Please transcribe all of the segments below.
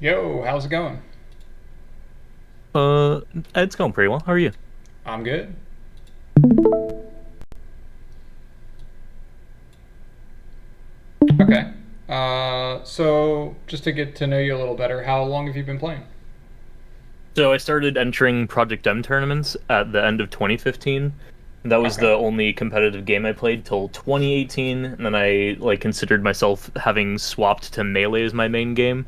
Yo, how's it going? Uh, it's going pretty well. How are you? I'm good. Okay. So just to get to know you a little better, how long have you been playing? So I started entering Project M tournaments at the end of 2015. That was Okay. the only competitive game I played till 2018, and then I considered myself having swapped to Melee as my main game.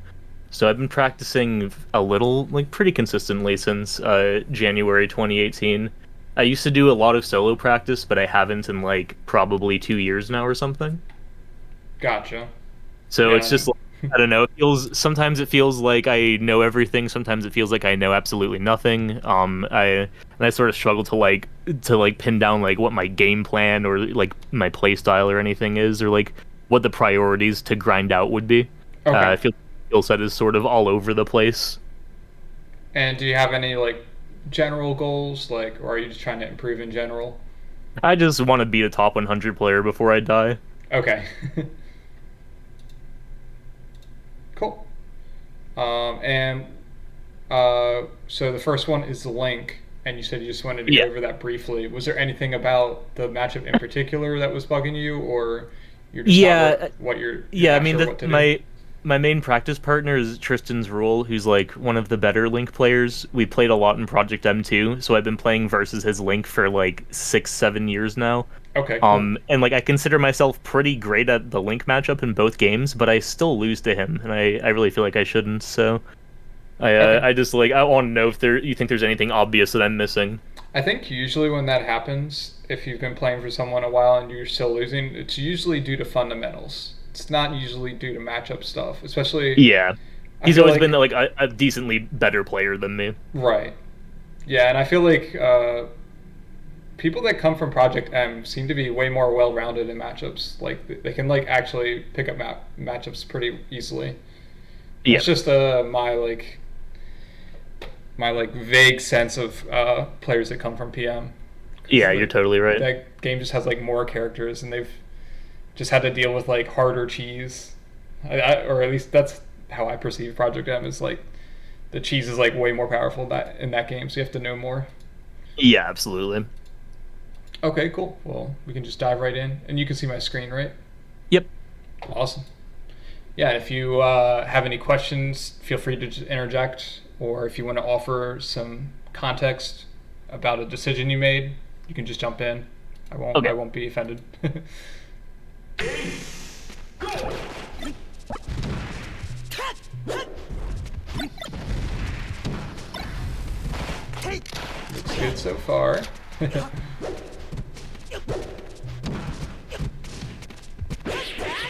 So I've been practicing a little, pretty consistently since January 2018. I used to do a lot of solo practice, but I haven't in probably 2 years now or something. Gotcha. So Yeah. it's just like, I don't know. It feels sometimes it feels like I know everything. Sometimes it feels like I know absolutely nothing. I sort of struggle to pin down what my game plan or my play style or anything is, or what the priorities to grind out would be. Okay. I feel skill set is sort of all over the place. And do you have any general goals, or are you just trying to improve in general? I just want to be a top 100 player before I die. Okay. Cool. And so the first one is the link, and you said you just wanted to go Yeah, over that briefly. Was there anything about the matchup in particular that was bugging you, or you're just not yeah. you're Yeah, I not mean sure that what to do? my main practice partner is Tristan's Rule, who's like one of the better Link players. We played a lot in Project M2, so I've been playing versus his Link for like 6, 7 years now. Okay, cool. And I consider myself pretty great at the Link matchup in both games, but I still lose to him, and I really feel like I shouldn't. So Okay. I just I want to know if you think there's anything obvious that I'm missing. I think usually when that happens, if you've been playing for someone a while and you're still losing, it's usually due to fundamentals. It's not usually due to matchup stuff, especially Yeah, I he's feel always been like a decently better player than me. right. Yeah, and I feel like people that come from Project M seem to be way more well-rounded in matchups. Like they can actually pick up matchups pretty easily. Yeah, That's just my vague sense of players that come from PM, because yeah, you're totally right. that game just has more characters, and they've just had to deal with harder cheese, or at least that's how I perceive Project M. Is the cheese is way more powerful in that game, so you have to know more. Yeah, absolutely. Okay, cool. Well, we can just dive right in, and you can see my screen, right? Yep. Awesome. Yeah, if you have any questions, feel free to just interject, or if you want to offer some context about a decision you made, you can just jump in. I Okay. won't be offended. Looks good so far.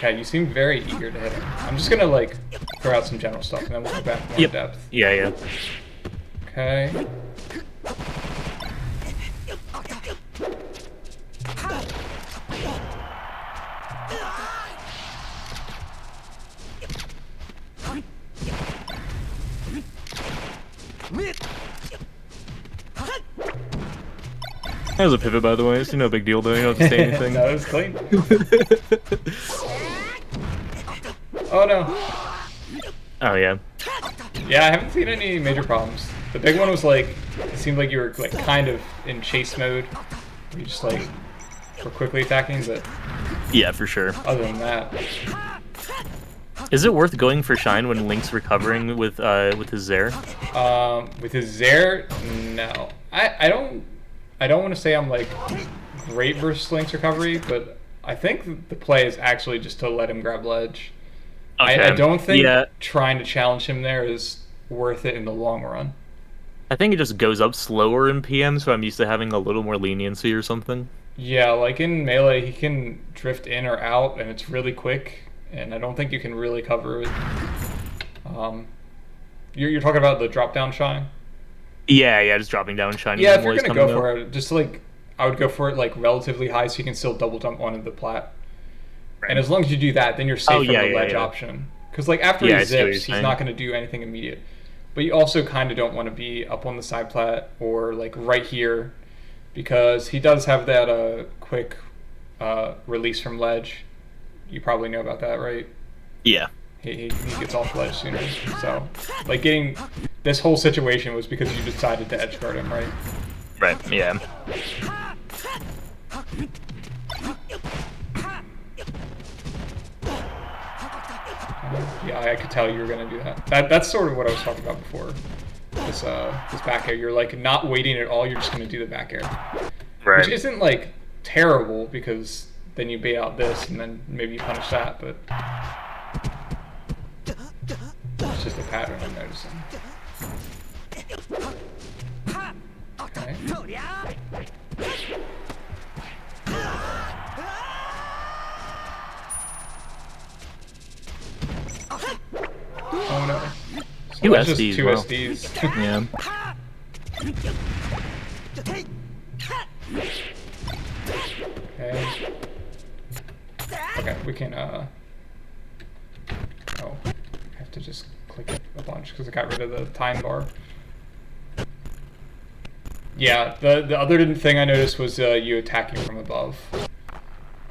Okay, you seem very eager to hit him. I'm just gonna throw out some general stuff, and then we'll go back more in Yep. depth. Yeah, yeah. Okay. That was a pivot, by the way. It's no big deal, though. You don't have to say anything. No, it was clean. Oh no. Oh yeah. Yeah, I haven't seen any major problems. The big one was it seemed like you were kind of in chase mode. You just were quickly attacking, but Yeah, for sure. other than that, Is it worth going for Shine when Link's recovering with his Zair? with his Zair, no. I don't want to say I'm great versus Link's recovery, but I think the play is actually just to let him grab ledge. I Okay. don't think Yeah, trying to challenge him there is worth it in the long run. I think it just goes up slower in PM, so I'm used to having a little more leniency or something. Yeah, like in melee, he can drift in or out, and it's really quick. And I don't think you can really cover it. Um, you're talking about the drop down shine. Yeah, yeah, just dropping down, shining Yeah, him if you're while he's gonna go coming up. for it, just I would go for it relatively high, so you can still double jump onto the plat. Right. And as long as you do that, then you're Oh safe from yeah, the yeah, ledge yeah. option. Because after Yeah, he I see what you're zips, he's saying. not gonna do anything immediate. But you also kind of don't want to be up on the side plat or right here, because he does have that quick release from ledge. You probably know about that, right? Yeah. He gets off ledge sooner. So, like, getting this whole situation was because you decided to edge guard him, right? Right. Yeah. Yeah, I could tell you were gonna do that. That's sort of what I was talking about before. This back air, you're like not waiting at all. You're just gonna do the back air, Right. which isn't like terrible because then you bait out this and then maybe you punish that, but it's just a pattern I'm noticing. Okay. Oh no. So Two that's just SDs, two wow. SDs. Yeah. Okay. Okay, we can, oh. I have to just click it a bunch because I got rid of the time bar. Yeah, the other thing I noticed was you attacking from above.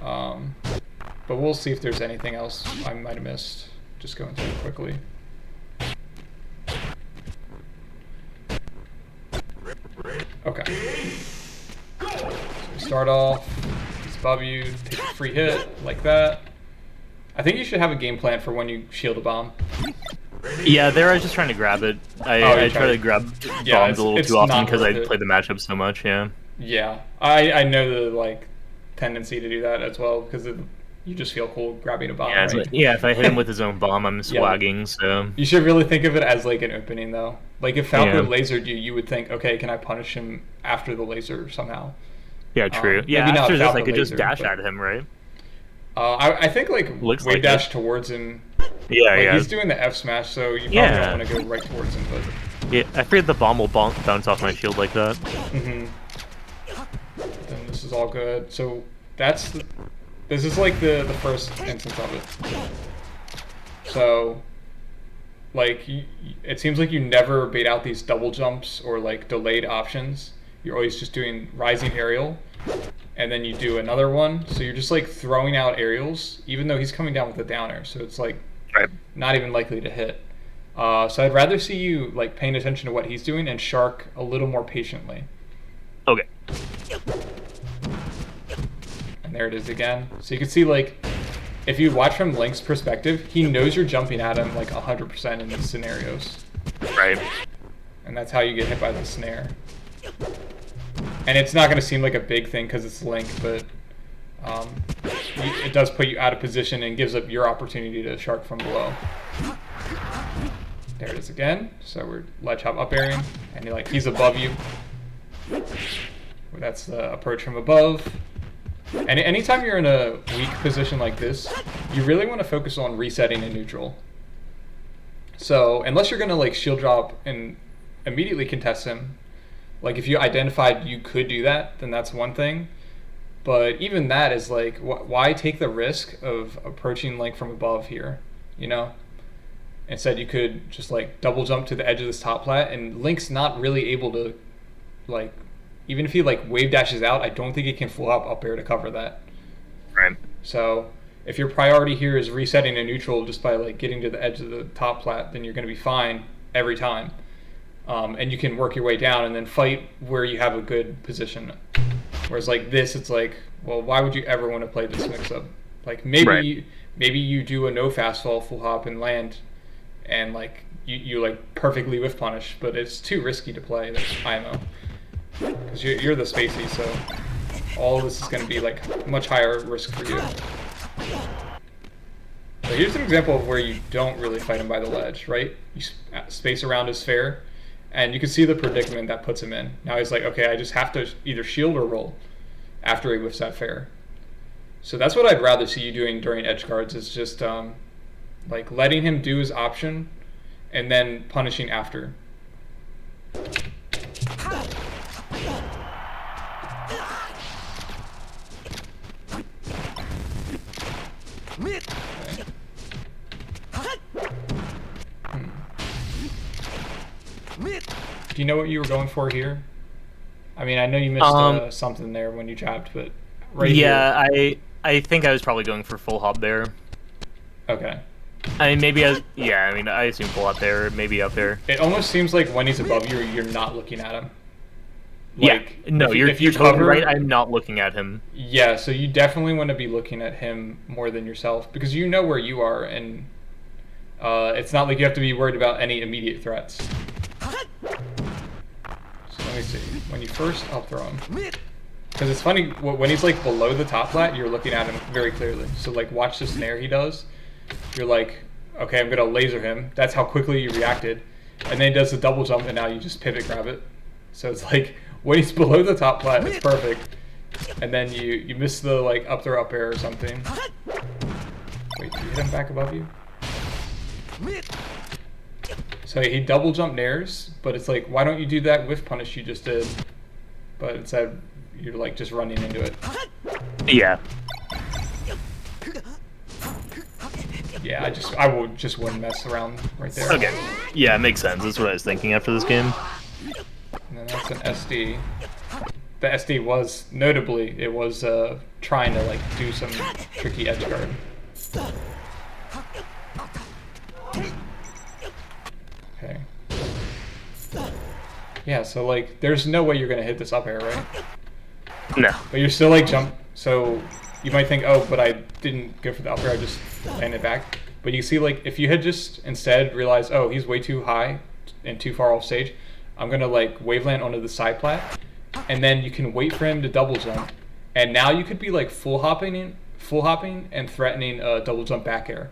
But we'll see if there's anything else I might have missed. Just going through it quickly. Okay. So we start off, he's above you, take a free hit, like that. I think you should have a game plan for when you shield a bomb. Yeah, there I was just trying to grab it. I try to grab bombs a little too often because I play the matchup so much, yeah. Yeah, I know the, like, tendency to do that as well, because you just feel cool grabbing a bomb, Yeah, right? like, yeah, if I hit him with his own bomb, I'm swagging, so... You should really think of it as, like, an opening, though. Like, if Falco lasered you, you would think, okay, can I punish him after the laser somehow? Yeah, true. Yeah, after this, I could just dash at him, right? I think, like, Looks wave like dash towards him. Yeah, like, yeah. he's doing the F smash, so you probably don't want to go right towards him, but... Yeah, I figured the bomb will bounce off my shield like that. Mm-hmm. Then this is all good. So, this is, like, the first instance of it. So, like, it seems like you never bait out these double jumps or, like, delayed options. You're always just doing rising aerial, and then you do another one. So you're just, like, throwing out aerials, even though he's coming down with a downer. So it's, like, not even likely to hit. So I'd rather see you, like, paying attention to what he's doing and Shark a little more patiently. Okay. And there it is again. So you can see, like, if you watch from Link's perspective, he knows you're jumping at him, like, 100% in these scenarios. Right. And that's how you get hit by the snare. And it's not going to seem like a big thing because it's Link, but it does put you out of position and gives up your opportunity to Shark from below. There it is again. So we're ledge hop up airing, and he's above you. That's the approach from above. And anytime you're in a weak position like this, you really want to focus on resetting in neutral. So unless you're going to, like, shield drop and immediately contest him, like, if you identified you could do that, then that's one thing. But even that is, like, why take the risk of approaching Link from above here, you know? Instead, you could just, like, double jump to the edge of this top plat, and Link's not really able to, like, even if he, like, wave dashes out, I don't think he can full up air to cover that. Right. So if your priority here is resetting a neutral just by, like, getting to the edge of the top plat, then you're going to be fine every time. And you can work your way down and then fight where you have a good position. Whereas, like, this, it's like, well, why would you ever want to play this mix-up? Like, maybe you do a no fast fall, full hop, and land, and, like, you like, perfectly whiff punish, but it's too risky to play. That's IMO. Because you're the spacey, so all of this is going to be, like, much higher risk for you. So here's an example of where you don't really fight him by the ledge, right? You space around his fair, and you can see the predicament that puts him in. Now he's like, okay, I just have to either shield or roll after he whiffs that fair. So that's what I'd rather see you doing during edge guards, is just like, letting him do his option and then punishing after. Okay. Do you know what you were going for here? I mean, I know you missed something there when you jabbed, but right here. Yeah, I think I was probably going for full hop there. Okay. I mean, maybe I was, yeah, I mean, I assume full up there, maybe up there. It almost seems like when he's above you, you're not looking at him. Yeah, Like no, if you're you totally right. cover, I'm not looking at him. yeah. So you definitely want to be looking at him more than yourself because you know where you are, and it's not like you have to be worried about any immediate threats. So let me see. When you first, I'll throw him. Because it's funny, when he's like below the top flat, you're looking at him very clearly. So like watch the snare he does. You're like, okay, I'm gonna laser him. That's how quickly you reacted. And then he does the double jump and now you just pivot grab it. So it's like when he's below the top flat, it's perfect. And then you miss the like up throw up air or something. Wait, did you hit him back above you? So he double jump nairs, but it's like, why don't you do that whiff punish you just did? But instead, you're like just running into it. Yeah. Yeah, I wouldn't mess around right there. Okay. Yeah, it makes sense. That's what I was thinking after this game. And then that's an SD. The SD was notably trying to like do some tricky edge guard. Okay. Yeah, so like there's no way you're gonna hit this up air, right? No. But you're still like jump, so you might think, oh, but I didn't go for the up air, I just landed back. But you see, like, if you had just instead realized, oh, he's way too high and too far off stage, I'm gonna like waveland onto the side plat, and then you can wait for him to double jump, and now you could be like full hopping and threatening a double jump back air,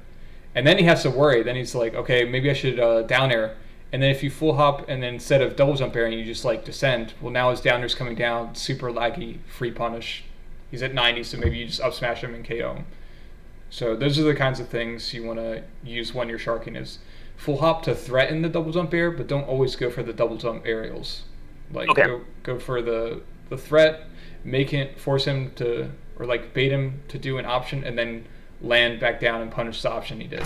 and then he has to worry. Then he's like, okay, maybe I should down air. And then if you full hop and then instead of double jump airing, you just like descend. Well, now his down air's coming down, super laggy, free punish. He's at 90, so maybe you just up smash him and KO him. So those are the kinds of things you want to use when you're sharking is full hop to threaten the double jump air, but don't always go for the double jump aerials. Like Okay. go for the threat, force him to, or like bait him to do an option, and then land back down and punish the option he did.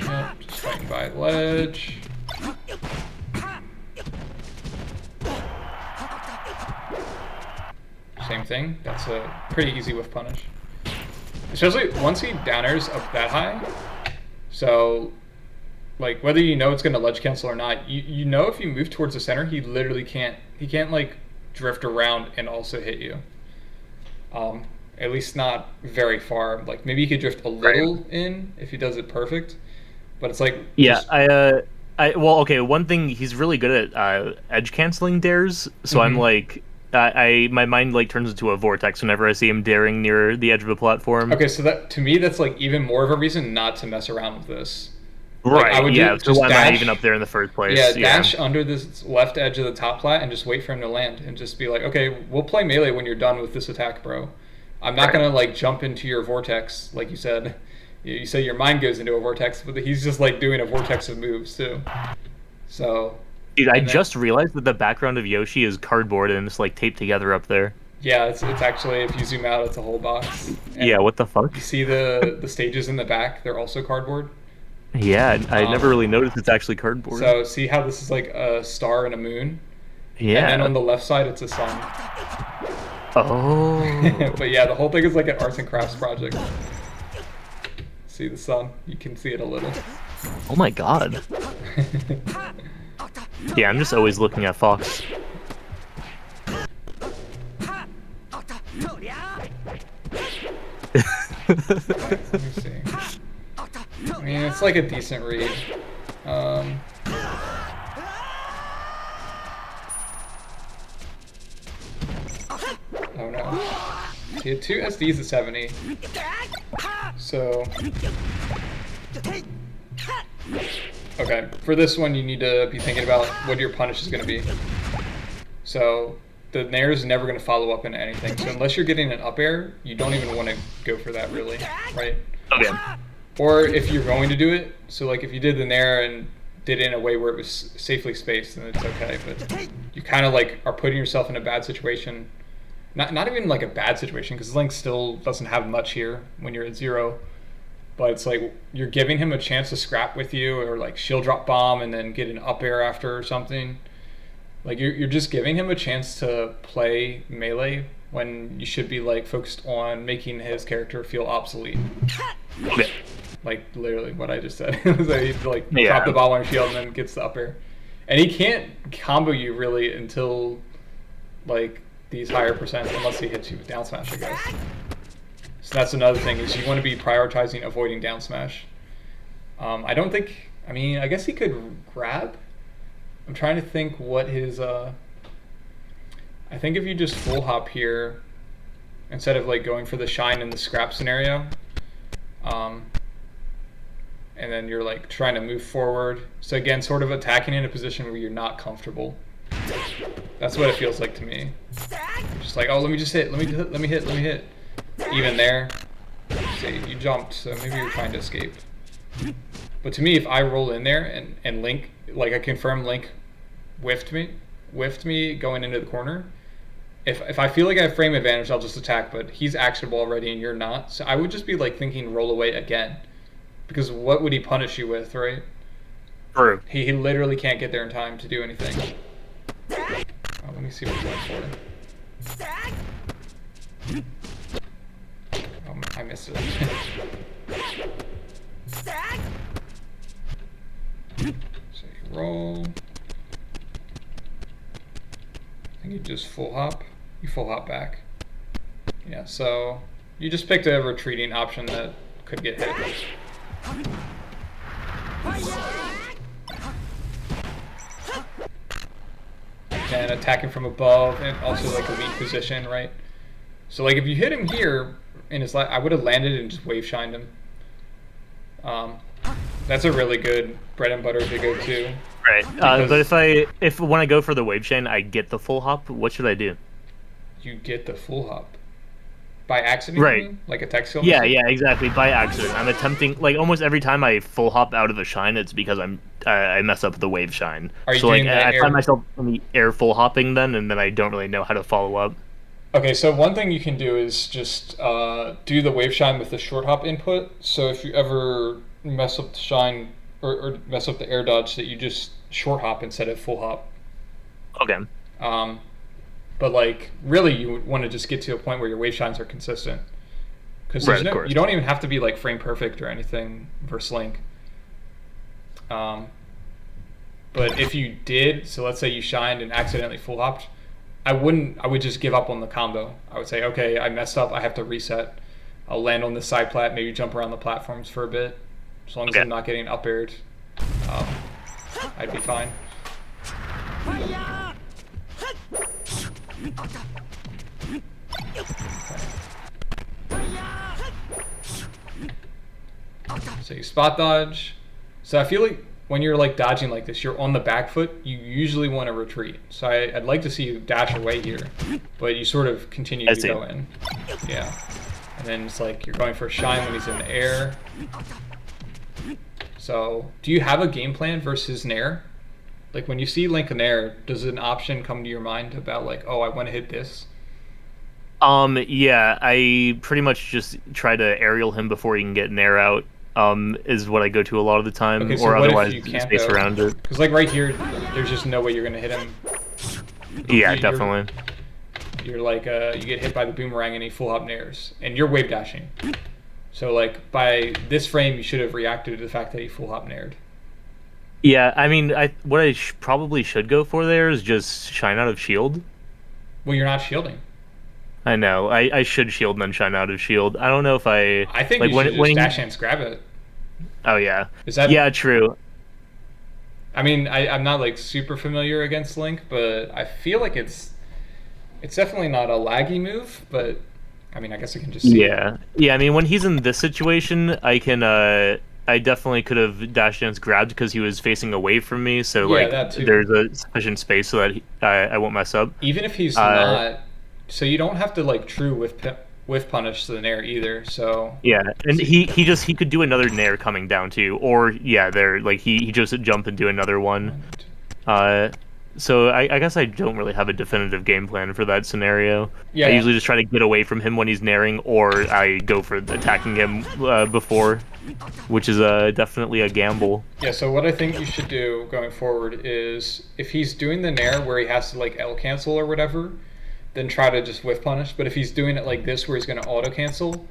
Yep, just fighting by ledge. Same thing. That's a pretty easy whiff punish. Especially once he down airs up that high. So, like, whether you know it's going to ledge cancel or not, you know if you move towards the center, he literally can't like drift around and also hit you. At least not very far. Like maybe he could drift a little in if he does it perfect, but it's like Yeah, well, okay. One thing, he's really good at edge canceling dares. So I'm like, my mind like turns into a vortex whenever I see him daring near the edge of a platform. Okay, so that to me that's like even more of a reason not to mess around with this. Right. Like, I would yeah. So just why am I dash, even up there in the first place? Yeah, dash under this left edge of the top plat and just wait for him to land and just be like, okay, we'll play melee when you're done with this attack, bro. I'm not gonna like jump into your vortex like you said. You say your mind goes into a vortex, but he's just like doing a vortex of moves too. So. Dude, I just realized that the background of Yoshi is cardboard and it's like taped together up there. Yeah, it's actually, if you zoom out, it's a whole box. And yeah, what the fuck? You see the stages in the back? They're also cardboard. Yeah, I never really noticed it's actually cardboard. So see how this is like a star and a moon? Yeah. And then on the left side, it's a sun. Oh. But yeah, the whole thing is like an arts and crafts project. See the sun? You can see it a little. Oh my god. Yeah, I'm just always looking at Fox. Let me see. I mean, it's like a decent read. Oh no. He had 2 SDs at 70. So. Okay, for this one you need to be thinking about what your punish is going to be. So the nair is never going to follow up into anything. So unless you're getting an up air, you don't even want to go for that really, right? Okay. Or if you're going to do it, so like if you did the nair and did it in a way where it was safely spaced, then it's okay. But you kind of like are putting yourself in a bad situation. Not even like a bad situation, because Link still doesn't have much here when you're at 0. But it's like you're giving him a chance to scrap with you, or like shield drop bomb and then get an up air after or something. Like you're just giving him a chance to play melee when you should be like focused on making his character feel obsolete. Yeah. Like literally what I just said. So he like drop the Yeah. ball on shield and then gets the up air. And he can't combo you really until like these higher percents unless he hits you with down smash, I guess. So that's another thing is you want to be prioritizing avoiding down smash. I don't think. I mean, I guess he could grab. I'm trying to think what his. I think if you just full hop here, instead of like going for the shine in the scrap scenario, and then you're like trying to move forward. So again, sort of attacking in a position where you're not comfortable. That's what it feels like to me. Just like, oh, let me just hit, let me hit, let me hit, let me hit. Even there, see, you jumped, so maybe you're trying to escape. But to me, if I roll in there and Link, like I confirm Link whiffed me going into the corner. If I feel like I have frame advantage, I'll just attack, but he's actionable already and you're not. So I would just be like thinking roll away again. Because what would he punish you with, right? True. He literally can't get there in time to do anything. Oh, let me see what he's going for. I missed it. So you roll. I think you just full hop. You full hop back. Yeah, so you just picked a retreating option that could get hit. And attacking from above and also like a weak position, right? So like if you hit him here in his I would have landed and just wave shined him. That's a really good bread and butter to go to. Right. But if when I go for the wave chain, I get the full hop. What should I do? You get the full hop by accident, right? You mean? Like a tech skill. Yeah, yeah, exactly. By accident, I'm attempting like almost every time I full hop out of a shine, it's because I mess up the wave shine. Are you so like doing that I find myself in the air full hopping then, and then I don't really know how to follow up. Okay, so one thing you can do is just do the wave shine with the short hop input. So if you ever mess up the shine or mess up the air dodge, that you just short hop instead of full hop. Okay. But like really, you want to just get to a point where your wave shines are consistent. Because you don't even have to be like frame perfect or anything versus Link. But if you did, so let's say you shined and accidentally full hopped, I would just give up on the combo. I would say, okay, I messed up, I have to reset. I'll land on the side plat, maybe jump around the platforms for a bit. As long as I'm not getting up aired, I'd be fine. So you spot dodge. So I feel like when you're like dodging like this, you're on the back foot, you usually want to retreat. So I'd like to see you dash away here, but you sort of continue to go in. Yeah. And then it's like you're going for a shine when he's in the air. So do you have a game plan versus Nair? Like when you see Link in air, does an option come to your mind about like, oh, I want to hit this? Yeah, I pretty much just try to aerial him before he can get Nair out. Is what I go to a lot of the time, okay, so or what otherwise if you can't space around it. Because like right here, there's just no way you're gonna hit him. Yeah, definitely. You're like you get hit by the boomerang and he full hop nairs, and you're wave dashing. So like by this frame, you should have reacted to the fact that he full hop naired. Yeah, I mean, what I probably should go for there is just shine out of shield. Well, you're not shielding. I know. I should shield and then shine out of shield. I don't know if I think like, you should just dash and grab it. Oh yeah. Is that? Yeah, true. I mean, I'm not like super familiar against Link, but I feel like it's definitely not a laggy move. But I mean, I guess I can just see. Yeah, yeah. I mean, when he's in this situation, I can. I definitely could have dash dance grabbed because he was facing away from me. So like, there's a sufficient space so that I won't mess up. Even if he's not, so you don't have to like true whiff punish to the nair either. So yeah, and he could do another nair coming down too, or yeah, there like he just jump and do another one. So I guess I don't really have a definitive game plan for that scenario. I Yeah, usually just try to get away from him when he's naring, or I go for attacking him before, which is definitely a gamble. yeah. So what I think you should do going forward is if he's doing the nair where he has to like L cancel or whatever, then try to just whiff punish. But if he's doing it like this where he's going to auto cancel,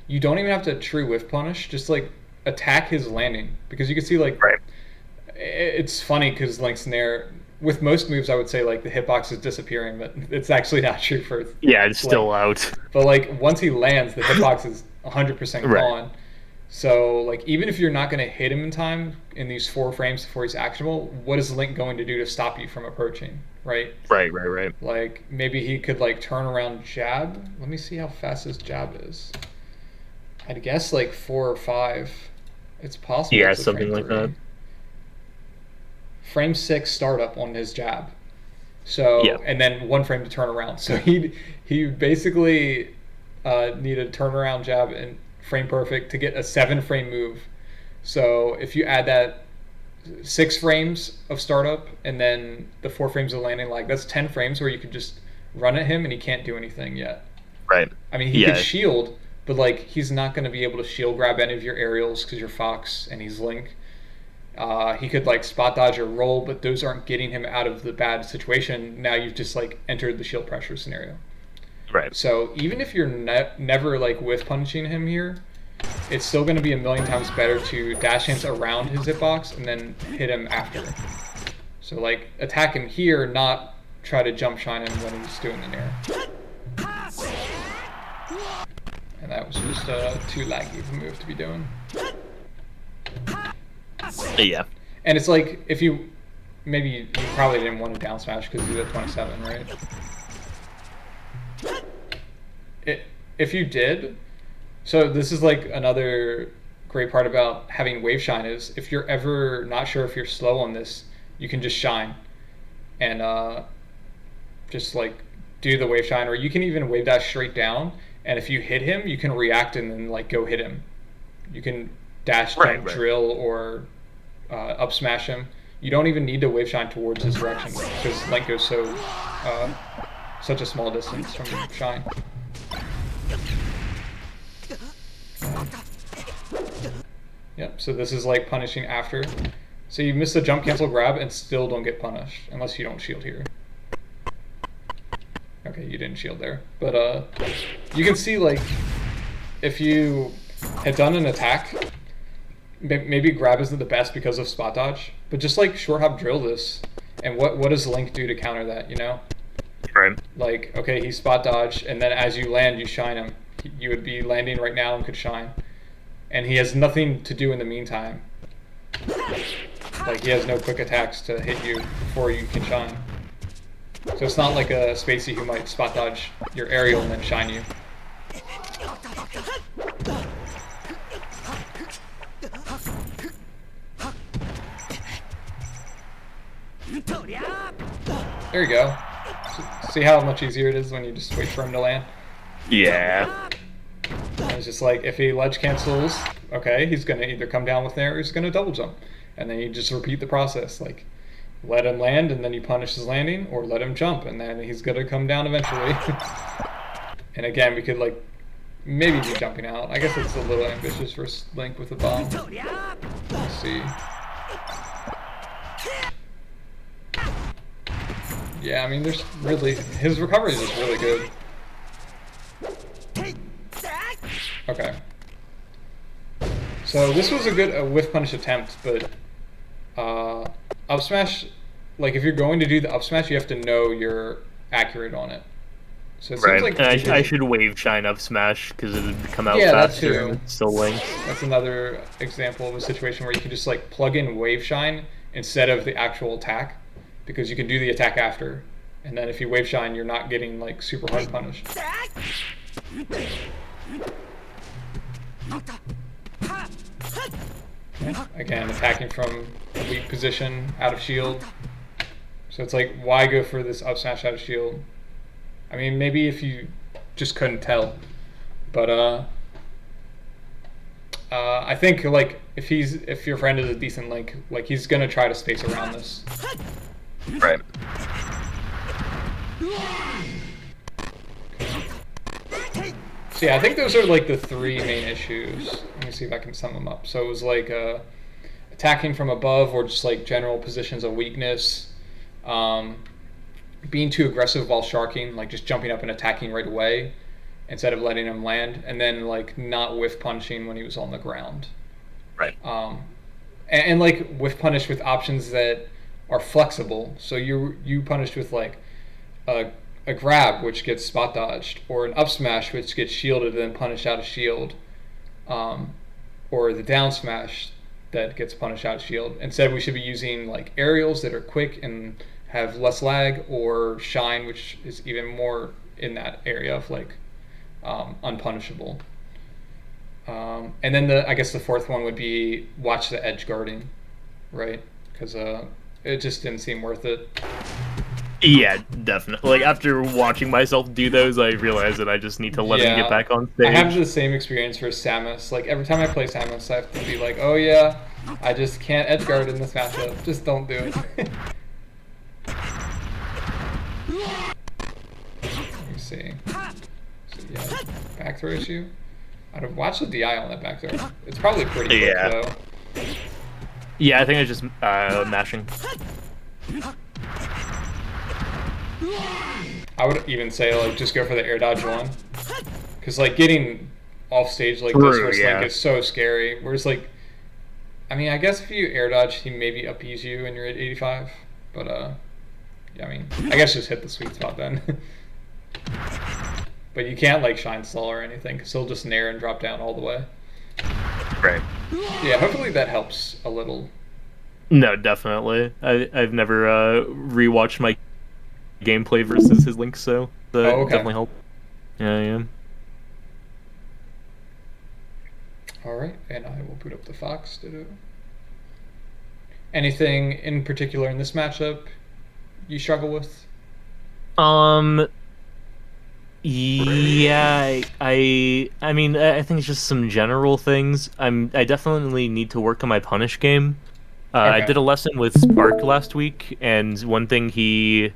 you don't even have to true whiff punish. Just like attack his landing because you can see like Right. it's funny because Link's nair with most moves I would say like the hitbox is disappearing, but it's actually not true for Yeah, it's Link. still out. But like once he lands, the hitbox is 100% Right. gone. So like even if you're not going to hit him in time in these 4 frames before he's actionable, what is Link going to do to stop you from approaching? Right? Right. Like maybe he could like turn around jab. Let me see how fast his jab is. I'd guess like 4 or 5. It's possible. Yeah, It's a something frame like 3. that. Frame 6 startup on his jab. Yeah. So and then 1 frame to turn around. So he basically needed a turnaround jab and frame perfect to get a 7 frame move. So if you add that 6 frames of startup and then the 4 frames of landing, like that's 10 frames where you could just run at him and he can't do anything yet. Right. I mean, he Yeah. could shield, but like he's not going to be able to shield grab any of your aerials because you're Fox and he's Link. He could like spot dodge or roll, but those aren't getting him out of the bad situation. Now you've just like entered the shield pressure scenario. Right. So even if you're never like whiff punching him here, it's still going to be a million times better to dash hands around his hitbox and then hit him after. So like attack him here, not try to jump shine him when he's doing the nair. And that was just too laggy of a move to be doing. Yeah. And it's like if you maybe you probably didn't want to down smash because you did 27, right? If you did, so this is like another great part about having wave shine is if you're ever not sure if you're slow on this, you can just shine and just like do the wave shine, or you can even wave dash straight down. And if you hit him, you can react and then like go hit him. You can dash, jump, Right. drill, or up smash him. You don't even need to wave shine towards his direction because Link goes such a small distance from shine. Yep, so this is like punishing after. So you miss the jump cancel grab and still don't get punished unless you don't shield here. Okay, you didn't shield there. But you can see like if you had done an attack, maybe grab isn't the best because of spot dodge, but just like short hop drill this. And what does Link do to counter that, you know? Right. Like, okay, he spot dodged, and then as you land, you shine him. You would be landing right now and could shine. And he has nothing to do in the meantime. Like, he has no quick attacks to hit you before you can shine. So it's not like a Spacey who might spot dodge your aerial and then shine you. There you go. See how much easier it is when you just wait for him to land? Yeah. And it's just like, if he ledge cancels, okay, he's going to either come down with nair or he's going to double jump. And then you just repeat the process. Like, let him land and then you punish his landing, or let him jump and then he's going to come down eventually. And again, we could, like, maybe be jumping out. I guess it's a little ambitious for Link with a bomb. Let's see. Yeah, I mean, there's really... His recovery is just really good. Okay. So this was a good whiff punish attempt, but up smash, like if you're going to do the up smash, you have to know you're accurate on it. So it Right. seems like And I should wave shine up smash because it would come out Yeah, that faster too. and it's still linked. that's another example of a situation where you can just like plug in wave shine instead of the actual attack, because you can do the attack after, and then if you wave shine, you're not getting like super hard punished. Again, attacking from a weak position, out of shield. So it's like, why go for this up smash out of shield? I mean, maybe if you just couldn't tell. But I think like if your friend is a decent Link, like he's gonna try to space around this. Right. So yeah, I think those are like the three main issues. Let me see if I can sum them up. So it was like attacking from above, or just like general positions of weakness, um, being too aggressive while sharking, like just jumping up and attacking right away instead of letting him land, and then like not whiff punching when he was on the ground. Right. And like whiff punish with options that are flexible. So you punished with like a grab, which gets spot dodged, or an up smash, which gets shielded and then punished out of shield, or the down smash that gets punished out of shield. Instead, we should be using like aerials that are quick and have less lag, or shine, which is even more in that area of like unpunishable. And then I guess the fourth one would be watch the edge guarding, right? Because it just didn't seem worth it. Yeah, definitely. Like, after watching myself do those, I realized that I just need to let him get back on stage. I have the same experience for Samus. Like, every time I play Samus, I have to be like, oh yeah, I just can't edge guard in this matchup. Just don't do it. Let me see. So, yeah, back throw issue. I'd watch the DI on that back throw. It's probably pretty quick, though. Yeah, I think it's just mashing. I would even say, like, just go for the air dodge one. Because, like, getting off stage like this with Link is so scary. Whereas, like, I mean, I guess if you air dodge, he maybe uppies you and you're at 85. But, yeah, I mean, I guess just hit the sweet spot then. But you can't, like, shine stall or anything, because he'll just nair and drop down all the way. Right. Yeah, hopefully that helps a little. No, definitely. I've never rewatched my gameplay versus his Link, so that definitely helped. Yeah. Alright, and I will boot up the Fox. Anything in particular in this matchup you struggle with? Yeah, I mean, I think it's just some general things. I definitely need to work on my punish game. I did a lesson with Spark last week, and one thing he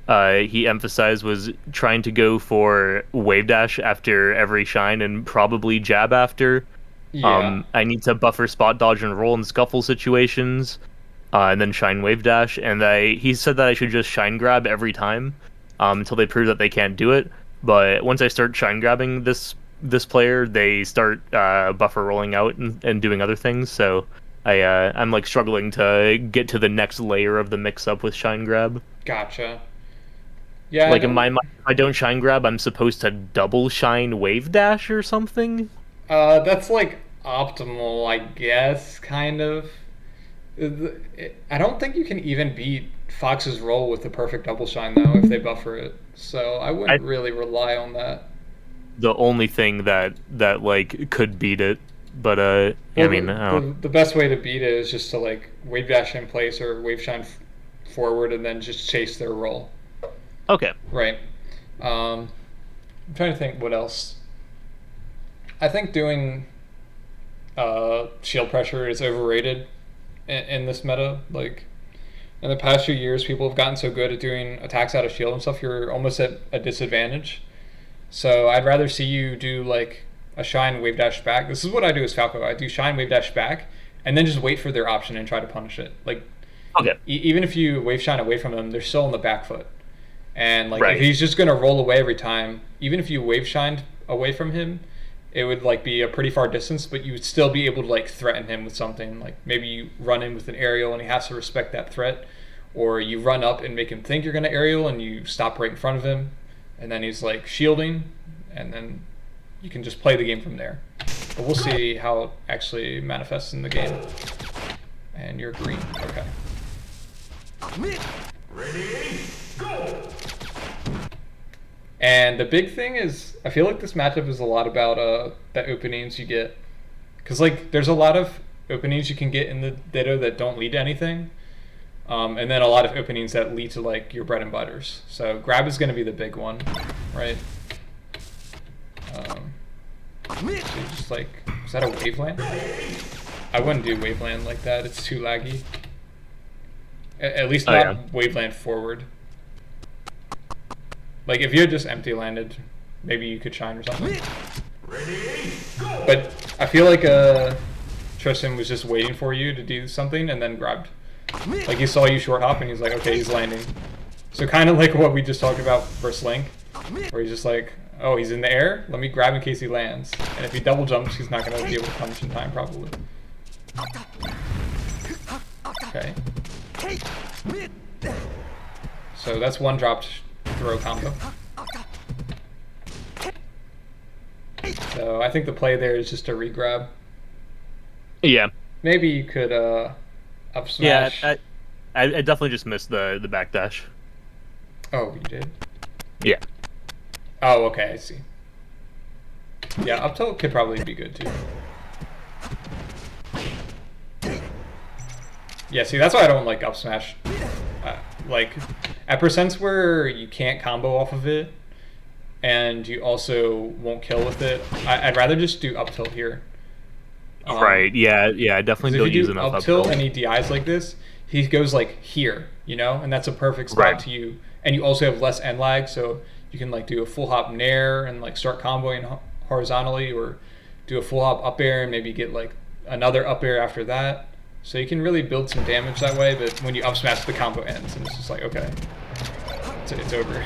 emphasized was trying to go for wave dash after every shine and probably jab after. Yeah. I need to buffer spot dodge and roll in scuffle situations, and then shine wave dash. And he said that I should just shine grab every time, until they prove that they can't do it. But once I start shine grabbing this player, they start buffer rolling out and doing other things. So I'm like struggling to get to the next layer of the mix up with shine grab. Gotcha. Yeah. Like in my mind, if I don't shine grab, I'm supposed to double shine wave dash or something. That's like optimal, I guess, kind of. I don't think you can even beat Fox's roll with the perfect double shine though if they buffer it. So I wouldn't really rly on that. The only thing that like could beat it, but well, I mean, the best way to beat it is just to like wave dash in place or wave shine forward and then just chase their roll. Okay. Right. I'm trying to think what else. I think doing shield pressure is overrated in this meta. Like, in the past few years, people have gotten so good at doing attacks out of shield and stuff, you're almost at a disadvantage. So I'd rather see you do like a shine wave dash back. This is what I do as Falco. I do shine wave dash back and then just wait for their option and try to punish it. Like, even if you wave shine away from them, they're still on the back foot. And like, if he's just gonna roll away every time, even if you wave shined away from him, it would like be a pretty far distance, but you would still be able to like threaten him with something. Like maybe you run in with an aerial and he has to respect that threat, or you run up and make him think you're gonna aerial and you stop right in front of him, and then he's like shielding, and then you can just play the game from there. But we'll see how it actually manifests in the game. And you're green. Okay. Ready, go! And the big thing is, I feel like this matchup is a lot about the openings you get. Because, like, there's a lot of openings you can get in the Ditto that don't lead to anything. And then a lot of openings that lead to, like, your bread and butters. So grab is going to be the big one, right? So just, like, is that a waveland? I wouldn't do waveland like that. It's too laggy. At least Oh yeah. not waveland forward. Like if you had just empty landed, maybe you could shine or something. But I feel like Tristan was just waiting for you to do something and then grabbed. Like he saw you short hop and he's like, okay, he's landing. So kind of like what we just talked about versus Link, where he's just like, oh, he's in the air, let me grab in case he lands. And if he double jumps, he's not going to be able to punish in time probably. Okay. So that's one dropped throw combo. So I think the play there is just a regrab. Yeah. Maybe you could up smash. Yeah, I definitely just missed the backdash. Oh, you did? Yeah. Oh, okay, I see. Yeah, up tilt could probably be good too. Yeah, see, that's why I don't like up smash. Like, at percents where you can't combo off of it, and you also won't kill with it, I'd rather just do up tilt here. Right, yeah, I definitely don't use enough up tilt and he DIs like this, he goes like here, you know, and that's a perfect spot to you. And you also have less end lag, so you can like do a full hop nair and like start comboing horizontally, or do a full hop up air and maybe get like another up air after that. So you can really build some damage that way, but when you up smash, the combo ends, and it's just like, okay, it's over.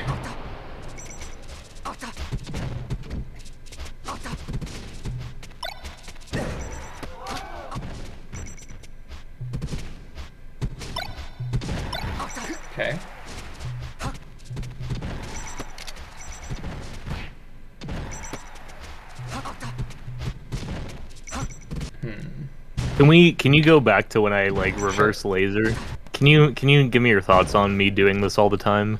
Okay. Can you go back to when I like reverse laser? Can you give me your thoughts on me doing this all the time?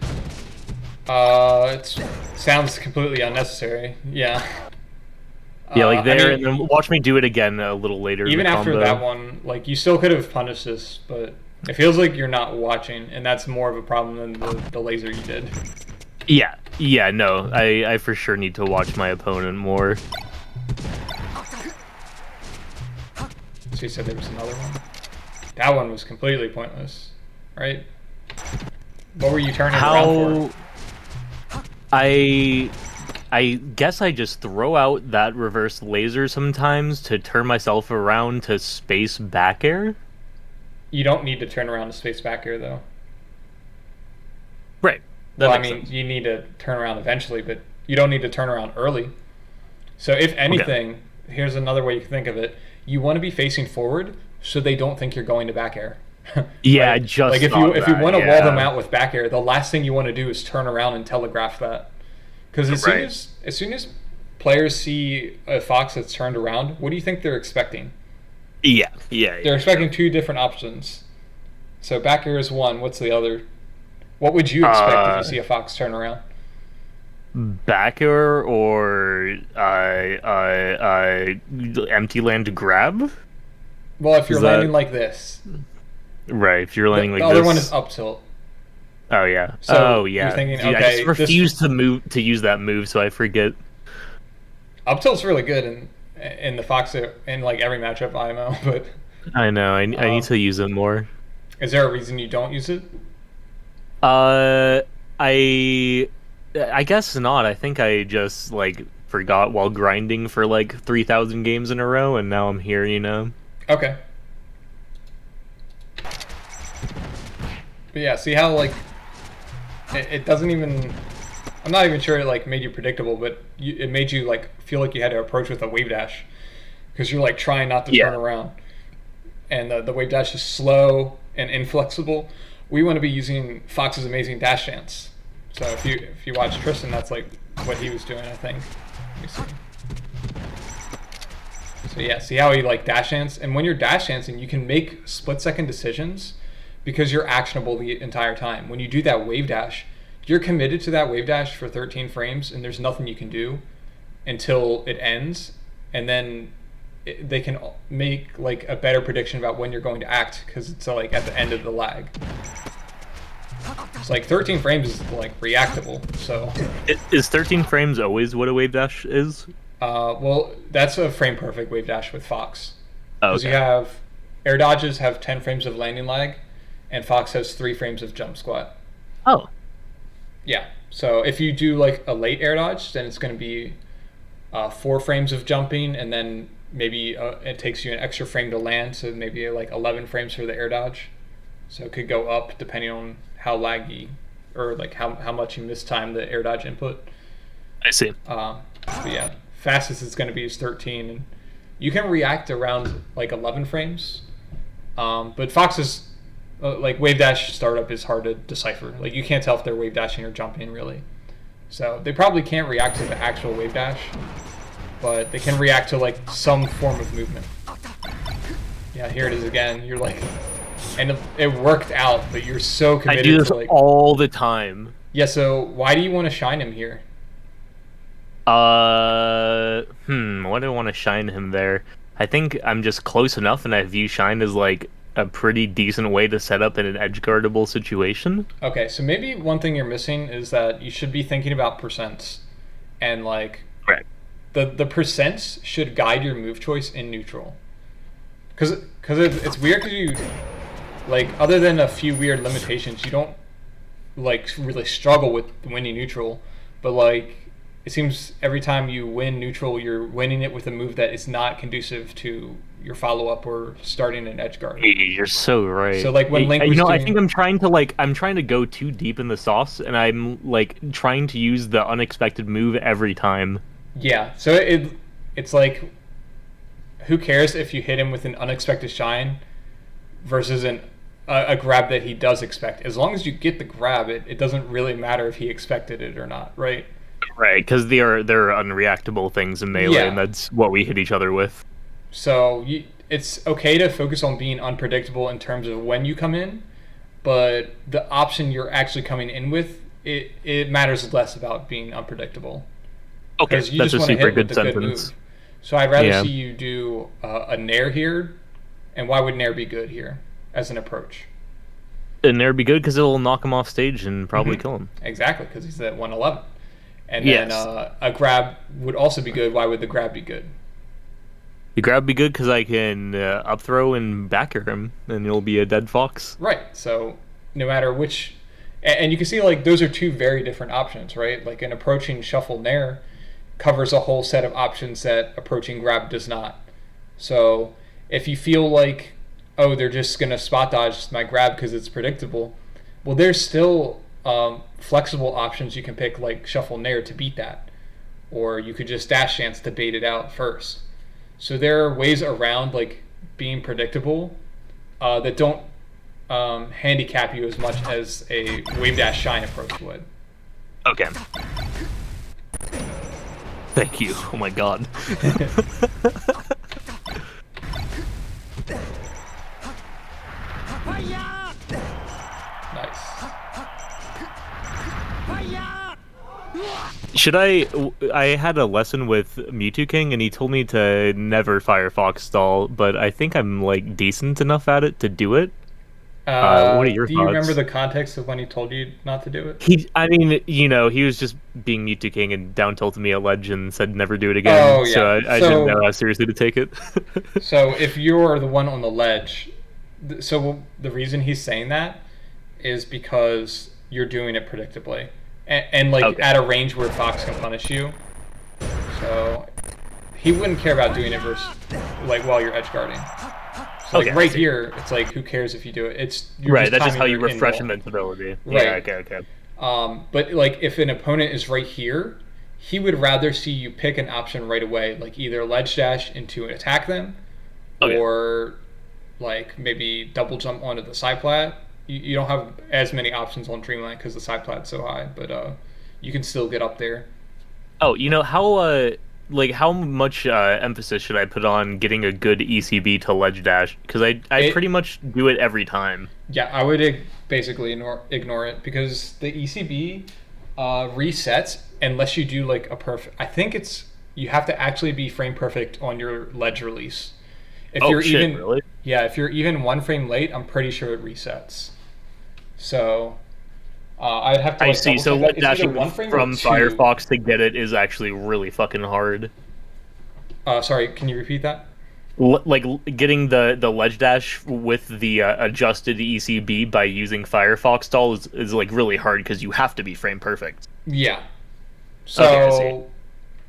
It sounds completely unnecessary. Yeah. Yeah, like there, and then watch me do it again a little later. Even after that one, like you still could have punished this, but it feels like you're not watching, and that's more of a problem than the laser you did. Yeah, no, I for sure need to watch my opponent more. So you said there was another one? That one was completely pointless, right? What were you turning around for? I guess I just throw out that reverse laser sometimes to turn myself around to space back air. You don't need to turn around to space back air, though. Right. Well, I mean, you need to turn around eventually, but you don't need to turn around early. So if anything, here's another way you can think of it. You want to be facing forward so they don't think you're going to back air. Yeah, right? just like if you want to wall them out with back air, the last thing you want to do is turn around and telegraph that. Because as soon as players see a fox that's turned around, what do you think they're expecting? Yeah. They're expecting two different options. So back air is one. What's the other? What would you expect if you see a fox turn around? Back air or empty land grab? Well, if you're landing like this. Right, if you're landing like this. The other one is up tilt. Oh yeah. So you're thinking, okay, I just refuse to use that move, so I forget. Up tilt's really good in the Fox in like every matchup IMO, but I know I need to use it more. Is there a reason you don't use it? I guess not. I think I just like forgot while grinding for like 3,000 games in a row, and now I'm here, you know. Okay. But yeah, see how like it doesn't even. I'm not even sure it like made you predictable, but it made you like feel like you had to approach with a wave dash because you're like trying not to turn around, and the wave dash is slow and inflexible. We want to be using Fox's amazing dash dance. So if you watch Tristan, that's like what he was doing, I think. Let me see. So yeah, see how he like dash dance, and when you're dash dancing, you can make split-second decisions because you're actionable the entire time. When you do that wave dash, you're committed to that wave dash for 13 frames, and there's nothing you can do until it ends, and then they can make like a better prediction about when you're going to act because it's like at the end of the lag. It's like 13 frames is like reactable. So is 13 frames always what a wave dash is? Well, that's a frame perfect wave dash with Fox. Oh, because you have air dodges have 10 frames of landing lag, and Fox has 3 frames of jump squat. Oh, Yeah. So if you do like a late air dodge, then it's going to be 4 frames of jumping, and then maybe it takes you an extra frame to land, so maybe like 11 frames for the air dodge. So it could go up depending on how laggy or like how much you mistime the air dodge input. I see. But yeah, fastest it's going to be is 13, and you can react around like 11 frames. But Fox's like wave dash startup is hard to decipher. Like you can't tell if they're wave dashing or jumping really. So they probably can't react to the actual wave dash, but they can react to like some form of movement. Yeah, here it is again. You're like, and it worked out, but you're so committed I do this to like. all the time. Yeah, so why do you want to shine him here? What do I want to shine him there? I think I'm just close enough, and I view shine as like a pretty decent way to set up in an edge guardable situation. Okay, so maybe one thing you're missing is that you should be thinking about percents, and like Right. the percents should guide your move choice in neutral. Because it's weird because you like other than a few weird limitations, you don't like really struggle with winning neutral, but like it seems every time you win neutral, you're winning it with a move that is not conducive to your follow up or starting an edge guard. You're so right. So like when Link was I doing- think I'm trying to go too deep in the sauce, and I'm like trying to use the unexpected move every time. Yeah, so it's like, who cares if you hit him with an unexpected shine versus a grab that he does expect? As long as you get the grab, it doesn't really matter if he expected it or not, right? Right, because they're unreactable things in melee, Yeah. and that's what we hit each other with. So it's okay to focus on being unpredictable in terms of when you come in, but the option you're actually coming in with, it matters less about being unpredictable. Okay, Because you that's just a want to super hit with good the good sentence. move. So I'd rather Yeah. see you do a nair here, and why would nair be good here as an approach? And there'd be good because it'll knock him off stage and probably Mhm. kill him. Exactly, because he's at 111. And Yes. then a grab would also be good. Why would the grab be good? The grab be good because I can up throw and back air him, and it'll be a dead fox. Right. So no matter which, and you can see like those are two very different options, right? Like an approaching shuffle nair covers a whole set of options that approaching grab does not. So if you feel like, oh, they're just gonna spot dodge my grab because it's predictable, well, there's still flexible options you can pick like shuffle nair to beat that, or you could just dash chance to bait it out first. So there are ways around like being predictable that don't handicap you as much as a wave dash shine approach would. Okay. Thank you. Oh my god. Nice. Should I had a lesson with Mewtwo King, and he told me to never fire Fox Stall, but I think I'm like decent enough at it to do it. What are your do you thoughts? remember the context of when he told you not to do it? I mean, you know, he was just being Mewtwo King and down tilted me at ledge and said never do it again. Oh, yeah. So I So- didn't know how seriously to take it. So if you're the one on the ledge, so the reason he's saying that is because you're doing it predictably, and like Okay. at a range where Fox can punish you. So he wouldn't care about doing it versus like while you're edge guarding. So like Okay, I right see. here, it's like who cares if you do it? It's you're Right, that's just timing how you your refresh in-roll. invincibility. Right. Yeah, okay. But like if an opponent is right here, he would rather see you pick an option right away, like either ledge dash into attack them, Okay. or like maybe double jump onto the side plat. You don't have as many options on Dreamland because the side plat's so high, but you can still get up there. Oh, you know how much emphasis should I put on getting a good ECB to ledge dash? Because I pretty much do it every time. Yeah, I would basically ignore it because the ECB resets unless you do like a perfect. I think you have to actually be frame perfect on your ledge release. If Oh you're shit, even really? yeah, if you're even 1 frame late, I'm pretty sure it resets. So I'd have to. I Like, see. double So check ledge that. It's either dashing 1 frame or from 2. Firefox to get it is actually really fucking hard. Sorry, can you repeat that? Getting the ledge dash with the adjusted ECB by using Firefox stall is like really hard because you have to be frame perfect. Yeah. Okay, I see. So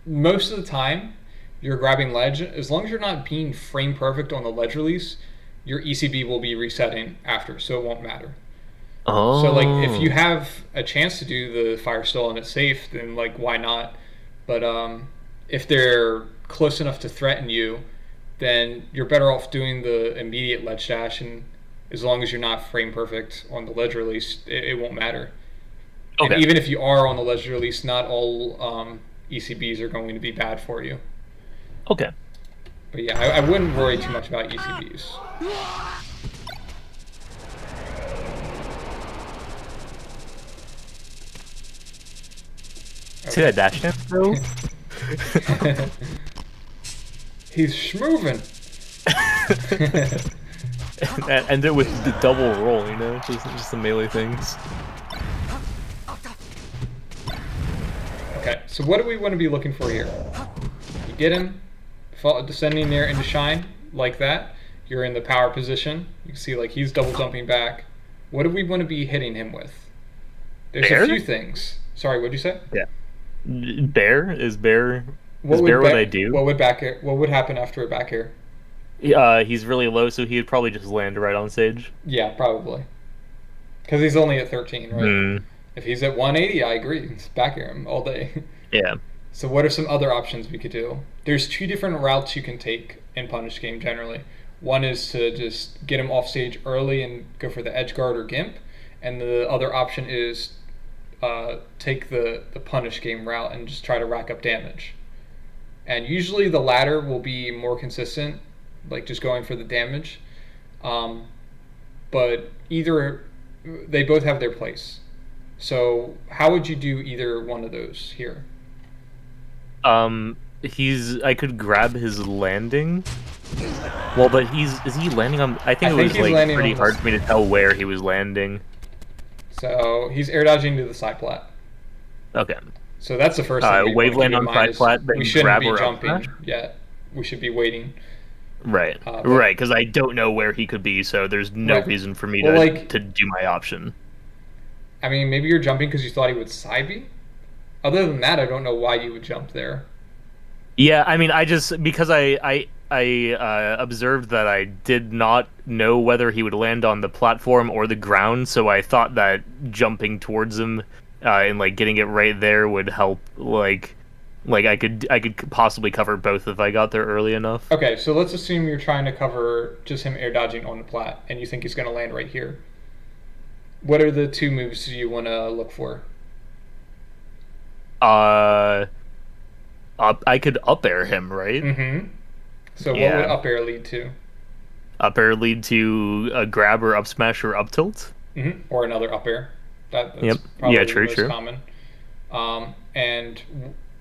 most of the time, you're grabbing ledge. As long as you're not being frame perfect on the ledge release, your ECB will be resetting after, so it won't matter. So like if you Oh, have a chance to do the fire stall and it's safe, then like why not? But if they're close enough to threaten you, then you're better off doing the immediate ledge dash, and as long as you're not frame perfect on the ledge release, it won't matter. And okay. even if you are on the ledge release, not all ECBs are going to be bad for you. Okay. But yeah, I wouldn't worry too much about ECBs. See that Okay. dash dance, bro? He's schmoving. And it with the double roll, just the melee things. Okay, so what do we want to be looking for here? You get him, descending near into shine, like that. You're in the power position. You can see like he's double jumping back. What do we want to be hitting him with? There's a few Bear? things. Sorry, what'd you say? Yeah. Bear is bear what I do. What would happen after a back air? He's really low, so he'd probably just land right on stage. Yeah, probably. Because he's only at 13, right? Hmm. If he's at 180, I agree. It's back air him all day. Yeah. So what are some other options we could do? There's two different routes you can take in Punish Game generally. One is to just get him off stage early and go for the edge guard or gimp, and the other option is take the Punish Game route and just try to rack up damage. And usually the latter will be more consistent, like just going for the damage. Um, but either they both have their place. So how would you do either one of those here? I could grab his landing. Well, but is he landing on? I I think it think was he's like landing pretty on hard this. for me to tell where he was landing. So he's air dodging to the side plat. Okay. So that's the first thing we want Wave to keep land in on mind side is plat, we then shouldn't grab be or up smash. jumping yet. We should be waiting. Right, But right, because I don't know where he could be, so there's no right. reason for me Well, like to do my option. I mean, maybe you're jumping because you thought he would side B. Other than that, I don't know why you would jump there. Yeah, I mean, I just because I observed that I did not know whether he would land on the platform or the ground, so I thought that jumping towards him and like getting it right there would help. Like I could possibly cover both if I got there early enough. Okay, so let's assume you're trying to cover just him air dodging on the plat, and you think he's going to land right here. What are the two moves you want to look for? Uh, I could up air him, right? Mm-hmm. So what would Yeah, up air lead to? up air lead to a grab or up smash or up tilt. Mm-hmm. Or another up air. That's Yep. Yeah, probably the true, most true. common. And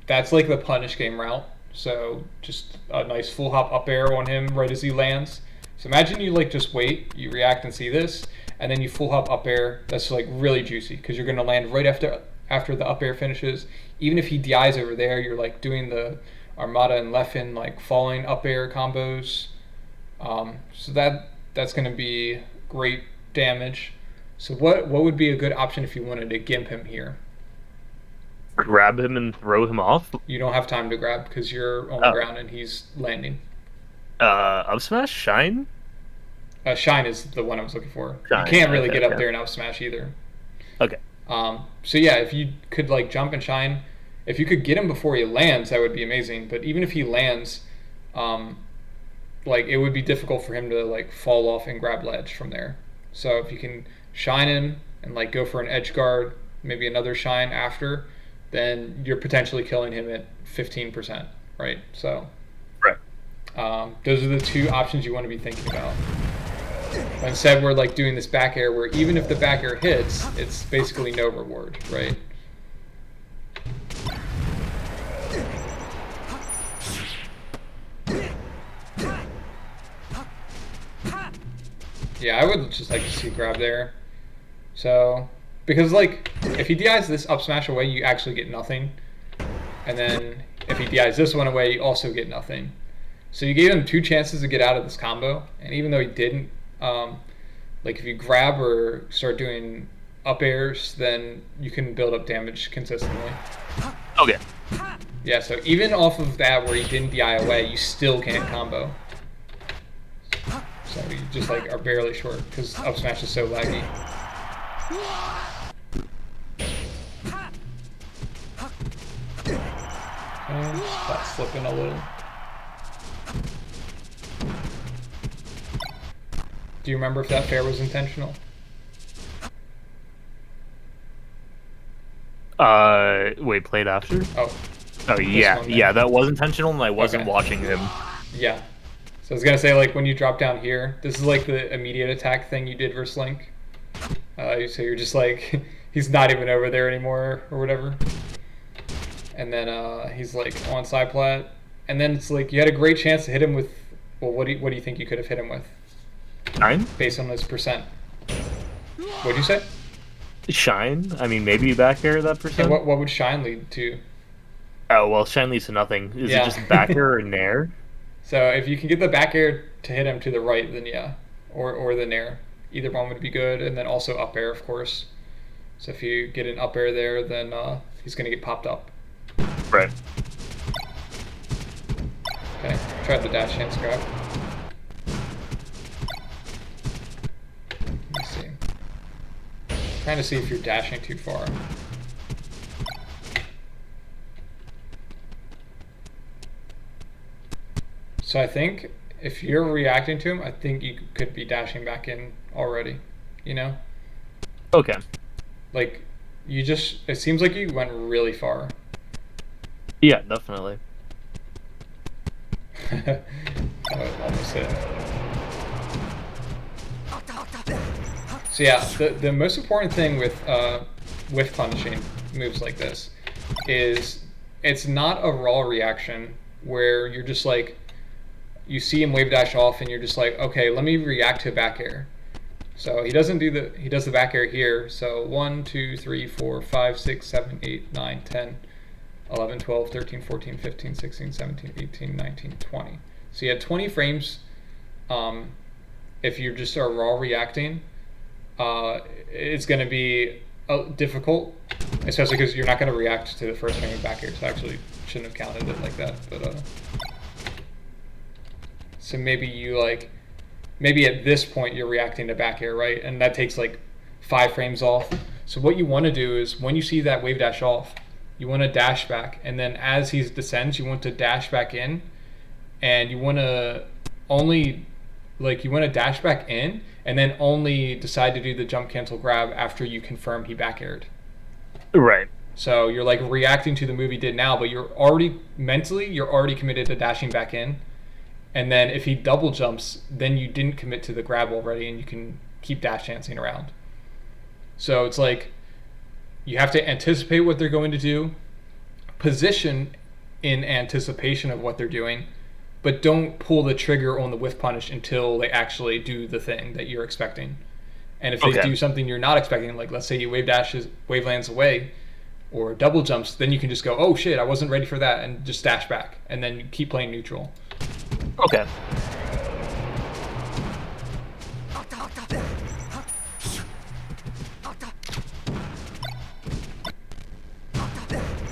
that's like the punish game route. So just a nice full hop up air on him right as he lands. So imagine you like just wait, you react and see this, and then you full hop up air. That's like really juicy because you're gonna land right after the up air finishes. Even if he DIs over there, you're like doing the Armada and Leffen like falling up air combos. So that's gonna be great damage. So what would be a good option if you wanted to gimp him here? Grab him and throw him off. You don't have time to grab because you're on the Oh, ground and he's landing. up smash, shine, Shine is the one I was looking for. You shine. can't really Okay, get up okay, there and up smash either. okay. So yeah, if you could like jump and shine, if you could get him before he lands, that would be amazing. But even if he lands, um, like it would be difficult for him to like fall off and grab ledge from there. So if you can shine him and like go for an edge guard, maybe another shine after, then you're potentially killing him at 15%, right? So Right. those are the two options you want to be thinking about. But instead, we're like doing this back air where even if the back air hits, it's basically no reward, right? Yeah, I would just like to see grab there. So, because like, if he DIs this up smash away, you actually get nothing. And then if he DIs this one away, you also get nothing. So you gave him two chances to get out of this combo, and even though he didn't, like if you grab or start doing up airs, then you can build up damage consistently. Okay. Yeah, so even off of that where he didn't DI away, you still can't combo. So you just like are barely short because up smash is so laggy. And that's slipping a little. Do you remember if that fair was intentional? Wait, played after? Oh, yeah, one, yeah, that was intentional, and I wasn't watching him. Yeah. So I was gonna say, like, when you drop down here, this is like the immediate attack thing you did versus Link. So you're just like, he's not even over there anymore, or whatever. And then he's like on side plat, and then it's like you had a great chance to hit him with. Well, what do you think you could have hit him with? 9? Based on his percent. What'd you say? Shine? I mean, maybe back air that percent? Yeah, what would Shine lead to? Oh, well, Shine leads to nothing. Is it just back air or nair? So if you can get the back air to hit him to the right, then yeah. Or the nair. Either one would be good, and then also up air, of course. So if you get an up air there, then he's going to get popped up. Right. Okay, try the dash chance grab. Let me see. Trying to see if you're dashing too far. So I think if you're reacting to him, I think you could be dashing back in already, you know? Okay. Like, it seems like you went really far. Yeah, definitely. That would almost hit. So yeah, the most important thing with whiff punishing moves like this is it's not a raw reaction where you're just like, you see him wave dash off and you're just like, okay, let me react to back air. So he does the back air here. So 1, 2, 3, 4, 5, 6, 7, 8, 9, 10, 11, 12, 13, 14, 15, 16, 17, 18, 19, 20. So you had 20 frames. If you just are raw reacting, it's going to be difficult, especially because you're not going to react to the first frame of back air. So I actually shouldn't have counted it like that. But so maybe at this point you're reacting to back air, right? And that takes like 5 frames off. So what you want to do is when you see that wave dash off, you want to dash back, and then as he descends, you want to dash back in, and you want to dash back in, and then only decide to do the jump cancel grab after you confirm he back aired. Right. So you're like reacting to the move he did now, but you're already committed to dashing back in. And then if he double jumps, then you didn't commit to the grab already, and you can keep dash dancing around. So it's like you have to anticipate what they're going to do, position in anticipation of what they're doing, but don't pull the trigger on the whiff punish until they actually do the thing that you're expecting. And if they do something you're not expecting, like let's say you wave lands away, or double jumps, then you can just go, oh shit, I wasn't ready for that, and just dash back, and then you keep playing neutral. Okay.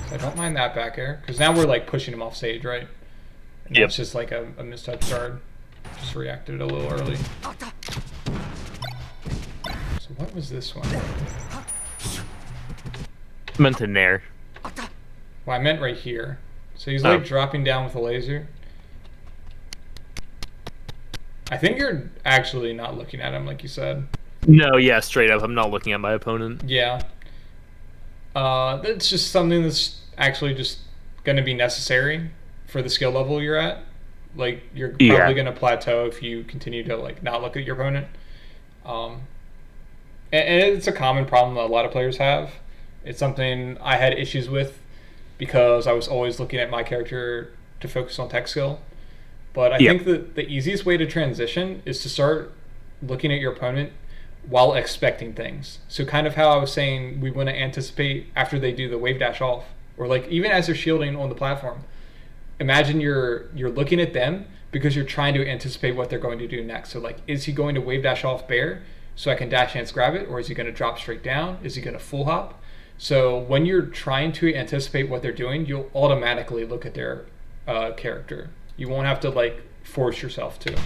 So I don't mind that back air, because now we're like pushing him off stage, right? And it's just like a mistouch guard. Just reacted a little early. So what was this one? Meant to nair. Well, I meant right here. So he's like dropping down with a laser. I think you're actually not looking at him like you said. No, yeah, straight up. I'm not looking at my opponent. Yeah. That's just something that's actually just going to be necessary for the skill level you're at. Like, you're probably going to plateau if you continue to, like, not look at your opponent. And it's a common problem that a lot of players have. It's something I had issues with because I was always looking at my character to focus on tech skill. But I think that the easiest way to transition is to start looking at your opponent while expecting things. So kind of how I was saying we want to anticipate after they do the wave dash off, or like even as they're shielding on the platform. Imagine you're looking at them, because you're trying to anticipate what they're going to do next. So like, is he going to wave dash off bear so I can dash chance grab it, or is he going to drop straight down? Is he going to full hop? So when you're trying to anticipate what they're doing, you'll automatically look at their character. You won't have to like force yourself to.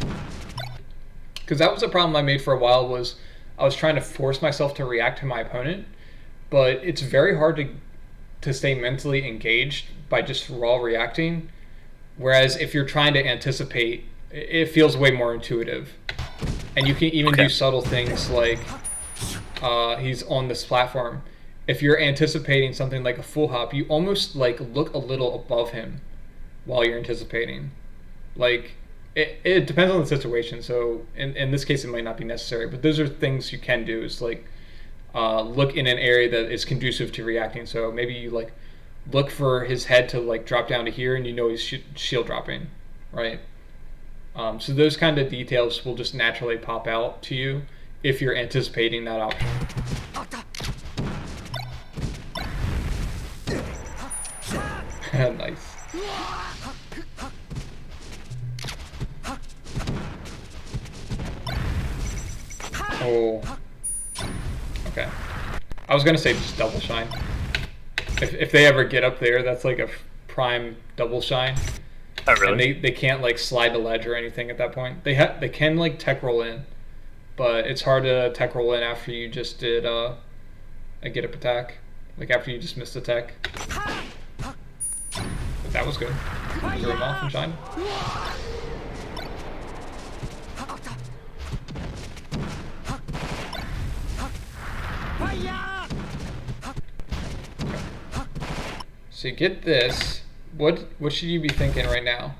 Because that was a problem I made for a while, was I was trying to force myself to react to my opponent, but it's very hard to stay mentally engaged by just raw reacting. Whereas if you're trying to anticipate, it feels way more intuitive. And you can even do subtle things like he's on this platform. If you're anticipating something like a full hop, you almost like look a little above him while you're anticipating. Like, it depends on the situation. So in this case, it might not be necessary, but those are things you can do, is like look in an area that is conducive to reacting. So maybe you like look for his head to like drop down to here, and you know he's shield dropping, right? So those kind of details will just naturally pop out to you if you're anticipating that option. Nice. Oh. Okay. I was gonna say just double shine. If they ever get up there, that's like a prime double shine. Oh, really? And they can't like slide the ledge or anything at that point. They can like tech roll in, but it's hard to tech roll in after you just did a get up attack. Like after you just missed a tech. But that was good. Threw him off and shine. So you get this. What should you be thinking right now?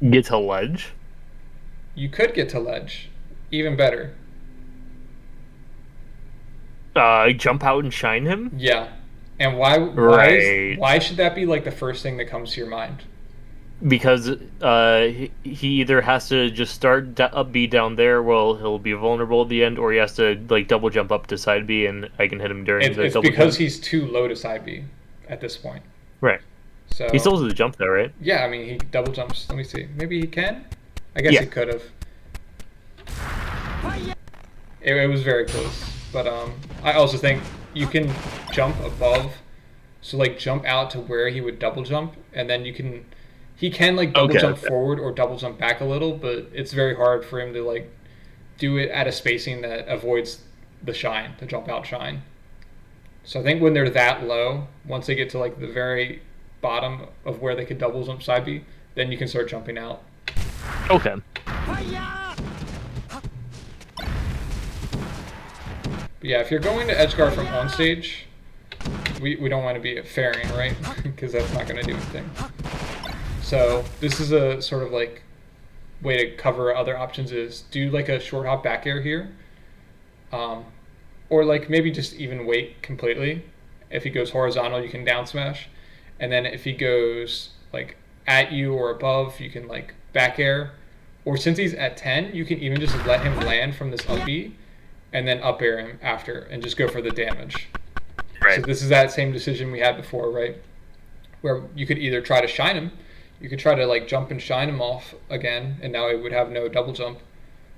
Get to ledge? You could get to ledge. Even better. Jump out and shine him? Yeah. And why should that be like the first thing that comes to your mind? Because he either has to just start up B down there while he'll be vulnerable at the end, or he has to like double jump up to side B and I can hit him during the it's double because jump. he's too low to side B at this point. Right. So he still has the jump though, right? Yeah, I mean he double jumps. Let me see. Maybe he can? I guess he could have. It was very close. But I also think you can jump above, so like jump out to where he would double jump, and then he can like double jump forward or double jump back a little, but it's very hard for him to like do it at a spacing that avoids the shine, the jump out shine. So I think when they're that low, once they get to like the very bottom of where they could double jump side B, then you can start jumping out. Okay. But yeah, if you're going to edge guard from on stage, we don't want to be fairing, right? Because that's not going to do anything. So this is a sort of like way to cover other options, is do like a short hop back air here. Or like maybe just even wait completely. If he goes horizontal, you can down smash. And then if he goes like at you or above, you can like back air. Or since he's at 10, you can even just let him land from this up B and then up air him after and just go for the damage. Right. So this is that same decision we had before, right? Where you could either try to shine him, you could try to like jump and shine him off again, and now he would have no double jump.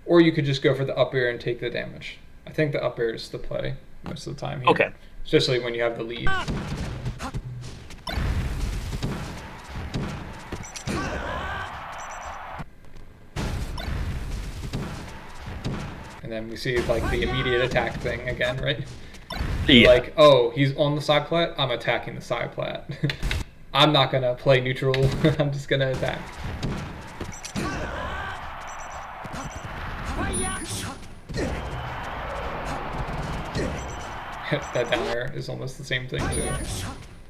Or you could just go for the up air and take the damage. I think the up air is the play most of the time here. Okay. Especially when you have the lead. And then we see like the immediate attack thing again, right? Yeah. Like, oh, he's on the side plat, I'm attacking the side plat. I'm not gonna play neutral, I'm just gonna attack. That down air is almost the same thing too.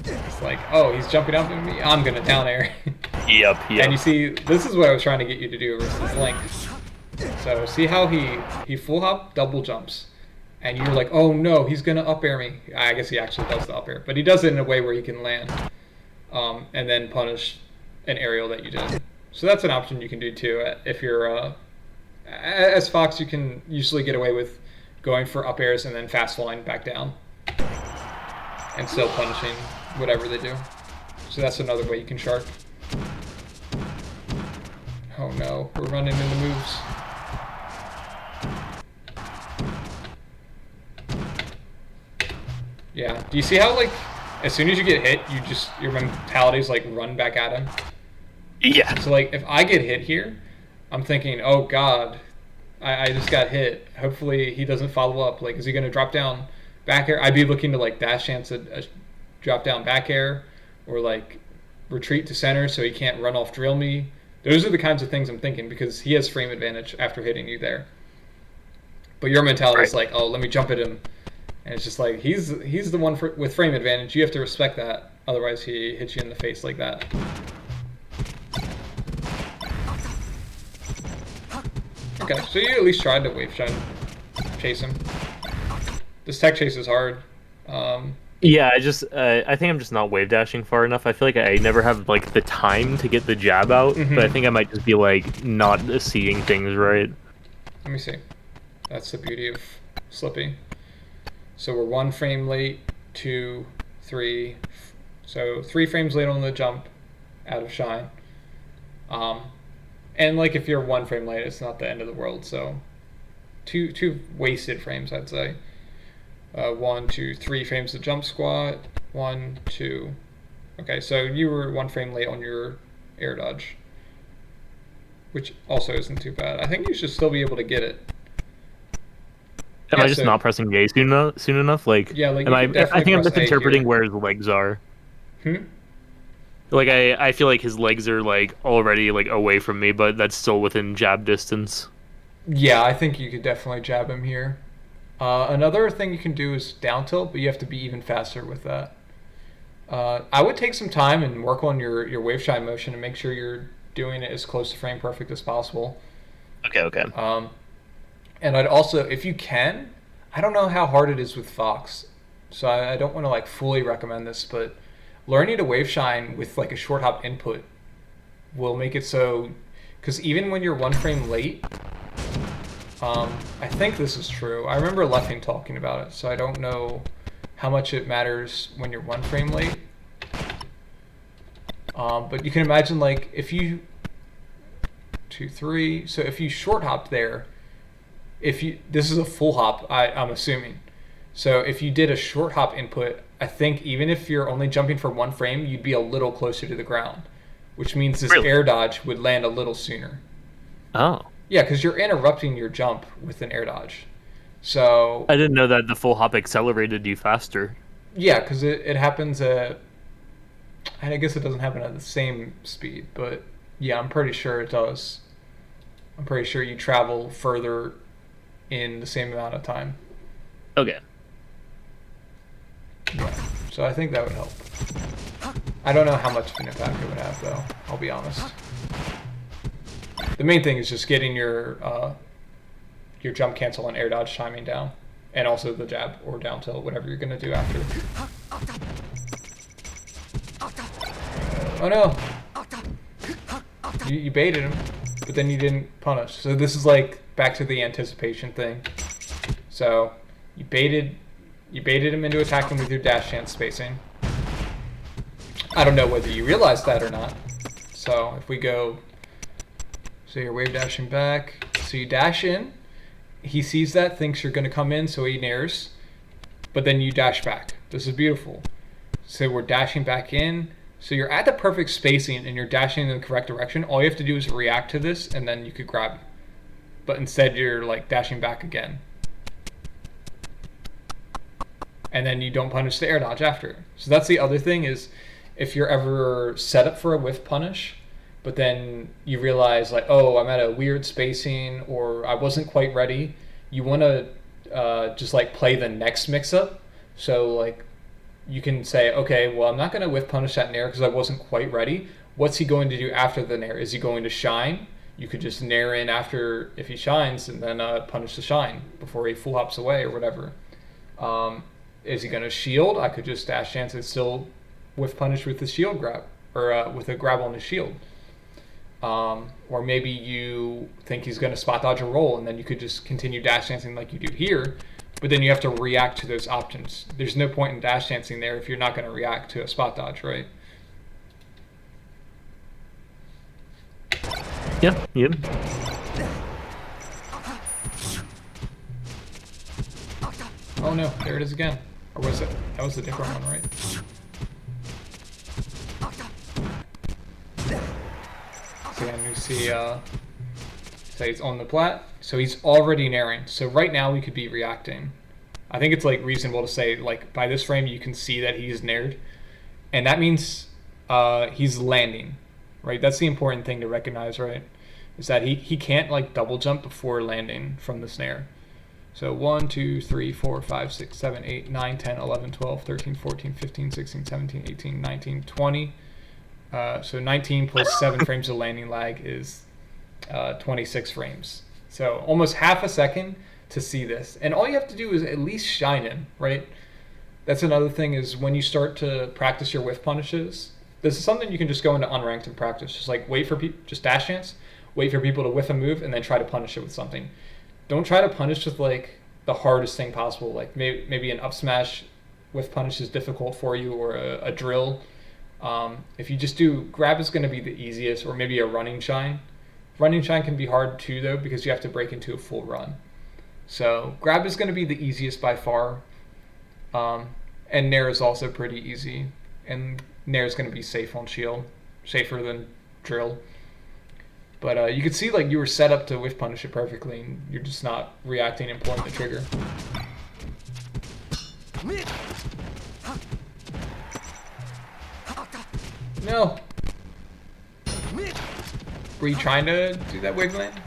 It's like, oh, he's jumping up at me, I'm gonna down air. Yep. And you see, this is what I was trying to get you to do versus Link. So see how he full hop double jumps, and you're like, oh no, he's gonna up air me. I guess he actually does the up air, but he does it in a way where he can land, and then punish an aerial that you did. So that's an option you can do too. If you're as Fox, you can usually get away with going for up airs and then fast flying back down, and still punishing whatever they do. So that's another way you can shark. no, we're running into moves. Yeah. Do you see how, like, as soon as you get hit, your mentality's like run back at him? Yeah. So, like, if I get hit here, I'm thinking, oh god, I just got hit. Hopefully he doesn't follow up. Like, is he going to drop down back air? I'd be looking to, like, dash chance a drop down back air, or, like, retreat to center so he can't run off drill me. Those are the kinds of things I'm thinking, because he has frame advantage after hitting you there. But your mentality is like, oh, let me jump at him. And it's just like, he's the one with frame advantage. You have to respect that. Otherwise, he hits you in the face like that. Okay, so you at least tried to wave chase him. This tech chase is hard. Yeah, I think I'm just not wave dashing far enough. I feel like I never have like the time to get the jab out, but I think I might just be like not seeing things right. Let me see. That's the beauty of Slippy. So we're 1 frame late, 2, 3. So 3 frames late on the jump out of shine. And like if you're 1 frame late, it's not the end of the world. So two wasted frames, I'd say. 1, 2, 3 frames of jump squat. 1, 2. Okay, so you were 1 frame late on your air dodge, which also isn't too bad. I think you should still be able to get it. Am I just not pressing A soon enough? Like, yeah, like I think I'm misinterpreting where his legs are. Like, I feel like his legs are like already like away from me, but that's still within jab distance. Yeah, I think you could definitely jab him here. Another thing you can do is down tilt, but you have to be even faster with that. I would take some time and work on your wave shine motion and make sure you're doing it as close to frame perfect as possible. Okay. And I'd also, if you can, I don't know how hard it is with Fox, so I don't want to like fully recommend this, but learning to wave shine with like a short hop input will make it so, because even when you're 1 frame late, I think this is true. I remember Leffing talking about it, so I don't know how much it matters when you're 1 frame late. But you can imagine, like, if you 2, 3, so if you short hop there, this is a full hop, I'm assuming. So if you did a short hop input, I think even if you're only jumping for 1 frame, you'd be a little closer to the ground, which means this air dodge would land a little sooner. Oh. Yeah, because you're interrupting your jump with an air dodge. So I didn't know that the full hop accelerated you faster. Yeah, because it happens at, I guess it doesn't happen at the same speed, but yeah, I'm pretty sure it does. I'm pretty sure you travel further in the same amount of time. Okay. Yeah, so I think that would help. I don't know how much of an impact it would have, though. I'll be honest. The main thing is just getting your jump cancel and air dodge timing down, and also the jab or down tilt, whatever you're gonna do after. Oh no! You baited him, but then you didn't punish. So this is like back to the anticipation thing. So you baited him into attacking with your dash chance spacing. I don't know whether you realized that or not. So if we go, so you're wave dashing back. So you dash in. He sees that, thinks you're going to come in, so he nairs. But then you dash back. This is beautiful. So we're dashing back in. So you're at the perfect spacing and you're dashing in the correct direction. All you have to do is react to this and then you could grab. But instead you're like dashing back again. And then you don't punish the air dodge after. So that's the other thing is if you're ever set up for a whiff punish, but then you realize like, oh, I'm at a weird spacing or I wasn't quite ready, you want to just like play the next mix-up. So like you can say, okay, well, I'm not going to whiff punish that nair because I wasn't quite ready. What's he going to do after the nair? Is he going to shine? You could just nair in after if he shines and then punish the shine before he full hops away or whatever. Is he going to shield? I could just dash chance and still whiff punish with the shield grab or with a grab on his shield. Or maybe you think he's going to spot dodge a roll and then you could just continue dash dancing like you do here, but then you have to react to those options. There's no point in dash dancing there if you're not going to react to a spot dodge, right? Yeah, yeah. Oh no, there it is again. Or was it? That was a different one, right? So then we see, so he's on the plat. So he's already nairing. So right now we could be reacting. I think it's like reasonable to say, like, by this frame you can see that he's naired. And that means he's landing, right? That's the important thing to recognize, right? Is that he can't like double jump before landing from the snare. So 1, 2, 3, 4, 5, 6, 7, 8, 9, 10, 11, 12, 13, 14, 15, 16, 17, 18, 19, 20. So 19 plus 7 frames of landing lag is 26 frames. So almost half a second to see this. And all you have to do is at least shine him, right? That's another thing is when you start to practice your whiff punishes, this is something you can just go into unranked and practice. Just like wait for people, just dash chance, wait for people to whiff a move and then try to punish it with something. Don't try to punish with like the hardest thing possible. Like maybe an up smash whiff punish is difficult for you, or a drill. If you just do grab is going to be the easiest, or maybe a running shine. Running shine can be hard too though because you have to break into a full run. So grab is going to be the easiest by far. And Nair is also pretty easy, and Nair is going to be safe on shield, safer than drill. But you could see like you were set up to whiff punish it perfectly, and you're just not reacting and pulling the trigger. No. Were you trying to do that wig land?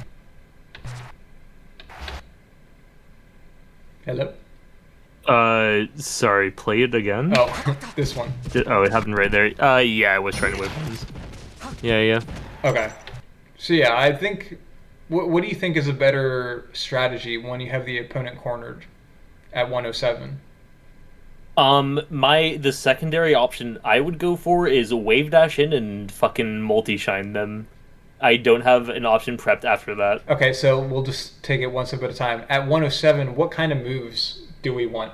Hello? Sorry, play it again? Oh, this one. Oh, it happened right there. Yeah, I was trying to whip this. Yeah. Okay. So yeah, I think, what do you think is a better strategy when you have the opponent cornered at 107? The secondary option I would go for is wave dash in and fucking multi-shine them. I don't have an option prepped after that. Okay, so we'll just take it one step at a time. At 107, what kind of moves do we want?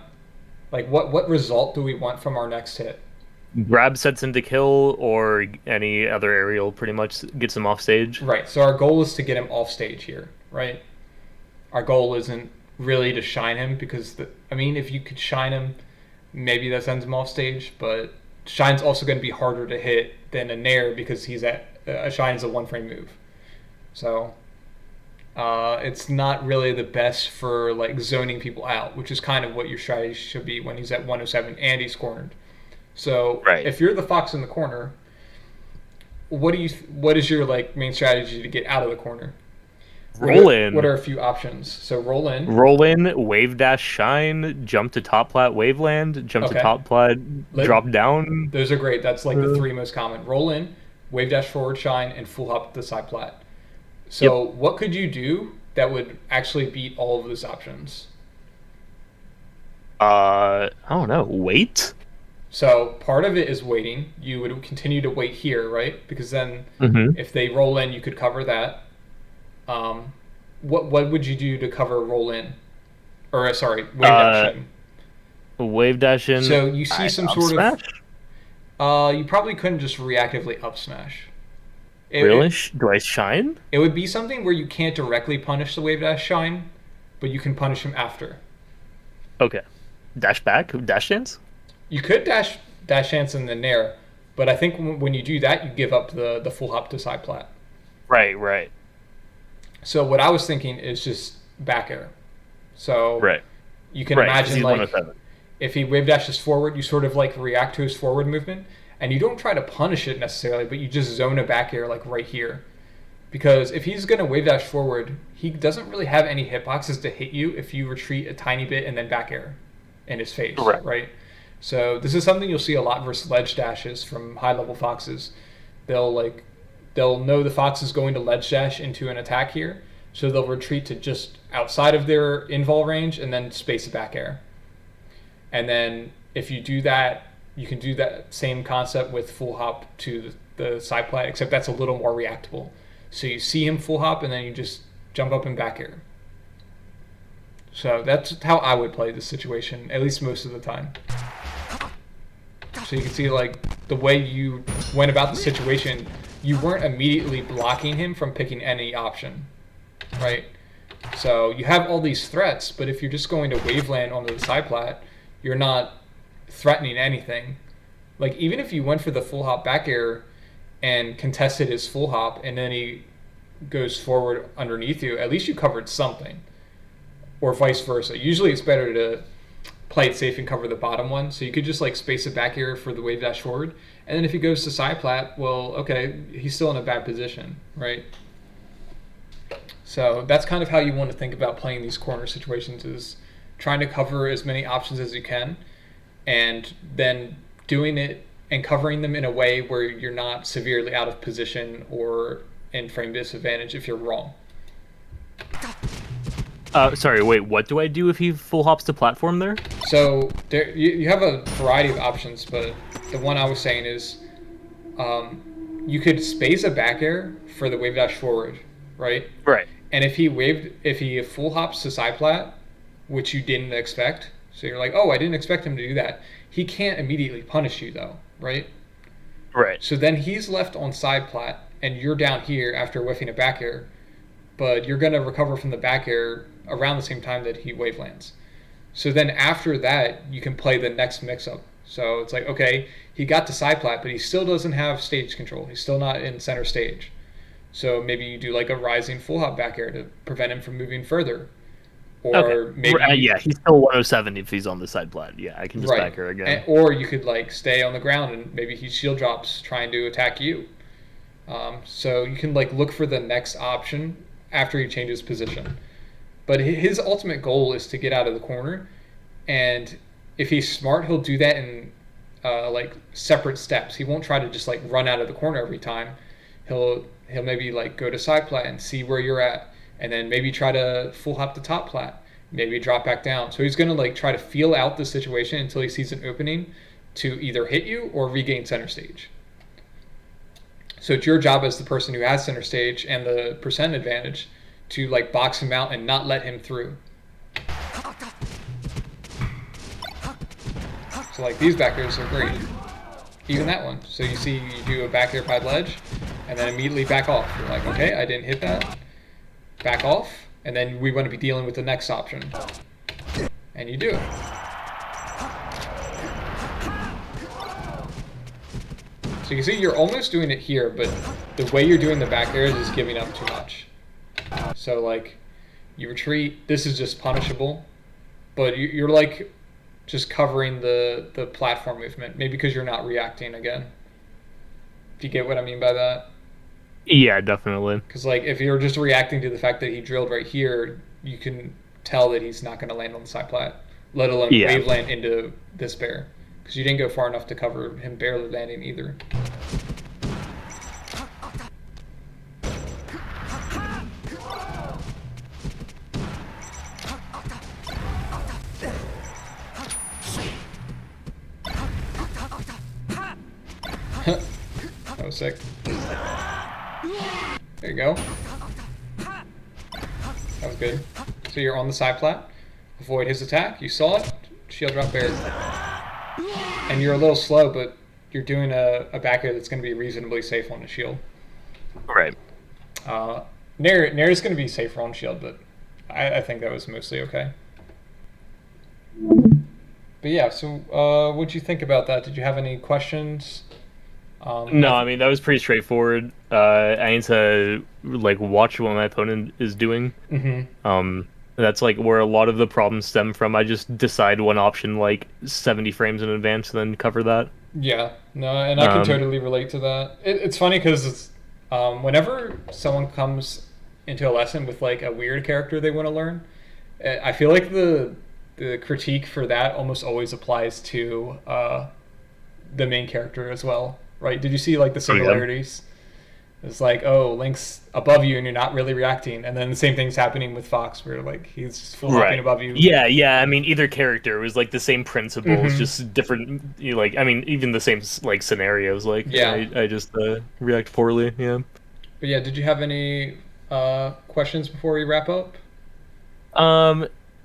Like, what result do we want from our next hit? Grab sets into kill, or any other aerial pretty much gets him off stage. Right, so our goal is to get him off stage here, right? Our goal isn't really to shine him, because, if you could shine him, maybe that sends him off stage, but shine's also going to be harder to hit than a nair because a shine is a one-frame move. So it's not really the best for like zoning people out, which is kind of what your strategy should be when he's at 107 and he's cornered. So If you're the fox in the corner, what is your like main strategy to get out of the corner? Roll in. What are a few options? So roll in, wave dash shine, jump to top plat, wave land, jump to top plat, drop down. Those are great. That's like the three most common. Roll in, wave dash forward shine, and full hop the side plat. So what could you do that would actually beat all of those options? I don't know. Wait? So part of it is waiting. You would continue to wait here, right? Because then if they roll in, you could cover that. What would you do to cover roll in? Or sorry, wave dash in. Wave dash in. So you see some sort smash? of... you probably couldn't just reactively up smash. Really? Do I shine? It would be something where you can't directly punish the wave dash shine, but you can punish him after. Okay. Dash back? Dash chance? You could dash chance in the nair, but I think when you do that, you give up the full hop to side plat. Right. So what I was thinking is just back air. So you can imagine like if he wave dashes forward, you sort of like react to his forward movement, and you don't try to punish it necessarily, but you just zone a back air like right here. Because if he's going to wave dash forward, he doesn't really have any hitboxes to hit you if you retreat a tiny bit and then back air in his face, right? So this is something you'll see a lot versus ledge dashes from high-level foxes. They'll know the fox is going to ledge dash into an attack here, so they'll retreat to just outside of their invul range and then space a back air. And then if you do that, you can do that same concept with full hop to the side plat, except that's a little more reactable. So you see him full hop and then you just jump up and back air. So that's how I would play this situation, at least most of the time. So you can see like the way you went about the situation, you weren't immediately blocking him from picking any option, right? So you have all these threats, but if you're just going to waveland onto the side plat, you're not threatening anything. Like even if you went for the full hop back air and contested his full hop, and then he goes forward underneath you, at least you covered something, or vice versa. Usually it's better to play it safe and cover the bottom one, so you could just like space it back air for the wave dash forward, and then if he goes to side plat, well, okay, he's still in a bad position, right? So that's kind of how you want to think about playing these corner situations, is trying to cover as many options as you can, and then doing it and covering them in a way where you're not severely out of position or in frame disadvantage if you're wrong. Sorry, wait, what do I do if he full hops to platform there? So there, you have a variety of options, but the one I was saying is you could space a back air for the wave dash forward, right? Right. And if he full hops to side plat, which you didn't expect, so you're like, oh, I didn't expect him to do that. He can't immediately punish you though, right? Right. So then he's left on side plat, and you're down here after whiffing a back air, but you're gonna recover from the back air around the same time that he wavelands. So then after that, you can play the next mix-up. So it's like, okay, he got to side plat, but he still doesn't have stage control. He's still not in center stage. So maybe you do like a rising full hop back air to prevent him from moving further. Or okay. maybe yeah, he's still 107 if he's on the side plat. Yeah, I can just back air again. Or you could like stay on the ground and maybe he shield drops trying to attack you. So you can like look for the next option after he changes position. But his ultimate goal is to get out of the corner, and if he's smart, he'll do that in like separate steps. He won't try to just like run out of the corner every time. He'll maybe like go to side plat and see where you're at, and then maybe try to full hop the top plat, maybe drop back down. So he's gonna like try to feel out the situation until he sees an opening to either hit you or regain center stage. So it's your job as the person who has center stage and the percent advantage to like box him out and not let him through. So like these back airs are great. Even that one. So you see you do a back air pipe ledge and then immediately back off. You're like, okay, I didn't hit that. Back off. And then we want to be dealing with the next option. And you do it. So you can see you're almost doing it here, but the way you're doing the back airs is giving up too much. So like you retreat, this is just punishable, but you're like just covering the platform movement, maybe because you're not reacting again. Do you get what I mean by that? Yeah, definitely. Because like if you're just reacting to the fact that he drilled right here, you can tell that he's not going to land on the side plat, let alone wave land into this bear, because you didn't go far enough to cover him barely landing either. That was sick. There you go. That was good. So you're on the side plat. Avoid his attack. You saw it. Shield drop bair. And you're a little slow, but you're doing a back air that's going to be reasonably safe on the shield. Right. Nair is going to be safer on shield, but I think that was mostly okay. But yeah, so what'd you think about that? Did you have any questions? No, I mean that was pretty straightforward. I need to like watch what my opponent is doing. Mm-hmm. That's like where a lot of the problems stem from. I just decide one option like 70 frames in advance and then cover that. Yeah, no, and I can totally relate to that. It's funny because whenever someone comes into a lesson with like a weird character they want to learn, I feel like the critique for that almost always applies to the main character as well. Right? Did you see like the similarities? It's like, oh, Link's above you and you're not really reacting, and then the same thing's happening with Fox, where like he's just full hopping above you. Yeah. I mean, either character was like the same principles, just different. Like, I mean, even the same like scenarios. Like, I just react poorly. Yeah. But yeah, did you have any questions before we wrap up?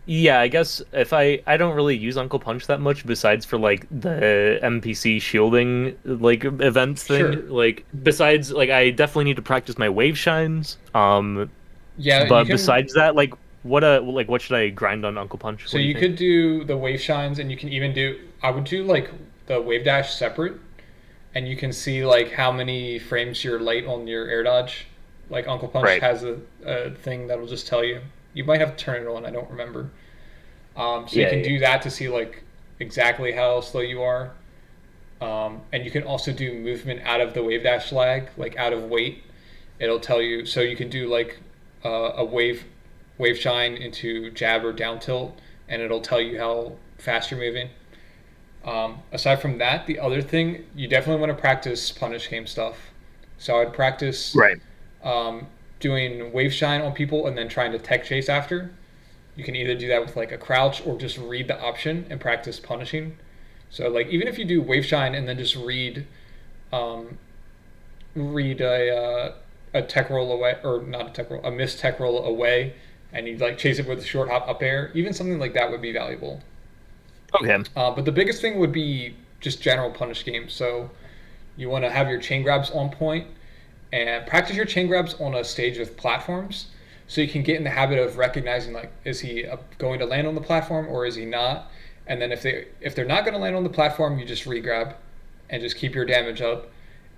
Yeah, I guess if I don't really use Uncle Punch that much besides for like the NPC shielding like events Sure. thing. Like besides like I definitely need to practice my wave shines. Yeah, you But can. besides that, like what should I grind on Uncle Punch? So What do you you think? could do the wave shines, and you can even do. I would do like the wave dash separate, and you can see like how many frames you're late on your air dodge. Like Uncle Punch Right. has a thing that'll just tell you. You might have to turn it on. I don't remember. So you Yeah, can yeah. do that to see like exactly how slow you are. And you can also do movement out of the wave dash lag, like out of weight. It'll tell you. So you can do like a wave shine into jab or down tilt, and it'll tell you how fast you're moving. Aside from that, the other thing you definitely want to practice punish game stuff. So I'd practice Right. um, doing wave shine on people and then trying to tech chase after. You can either do that with like a crouch or just read the option and practice punishing. So like even if you do wave shine and then just um, read a tech roll away, or not a tech roll, a missed tech roll away, and you like chase it with a short hop up air, even something like that would be valuable. Okay. But the biggest thing would be just general punish games. So you want to have your chain grabs on point and practice your chain grabs on a stage with platforms, so you can get in the habit of recognizing like is he going to land on the platform or is he not. And then if they're not going to land on the platform, you just regrab and just keep your damage up.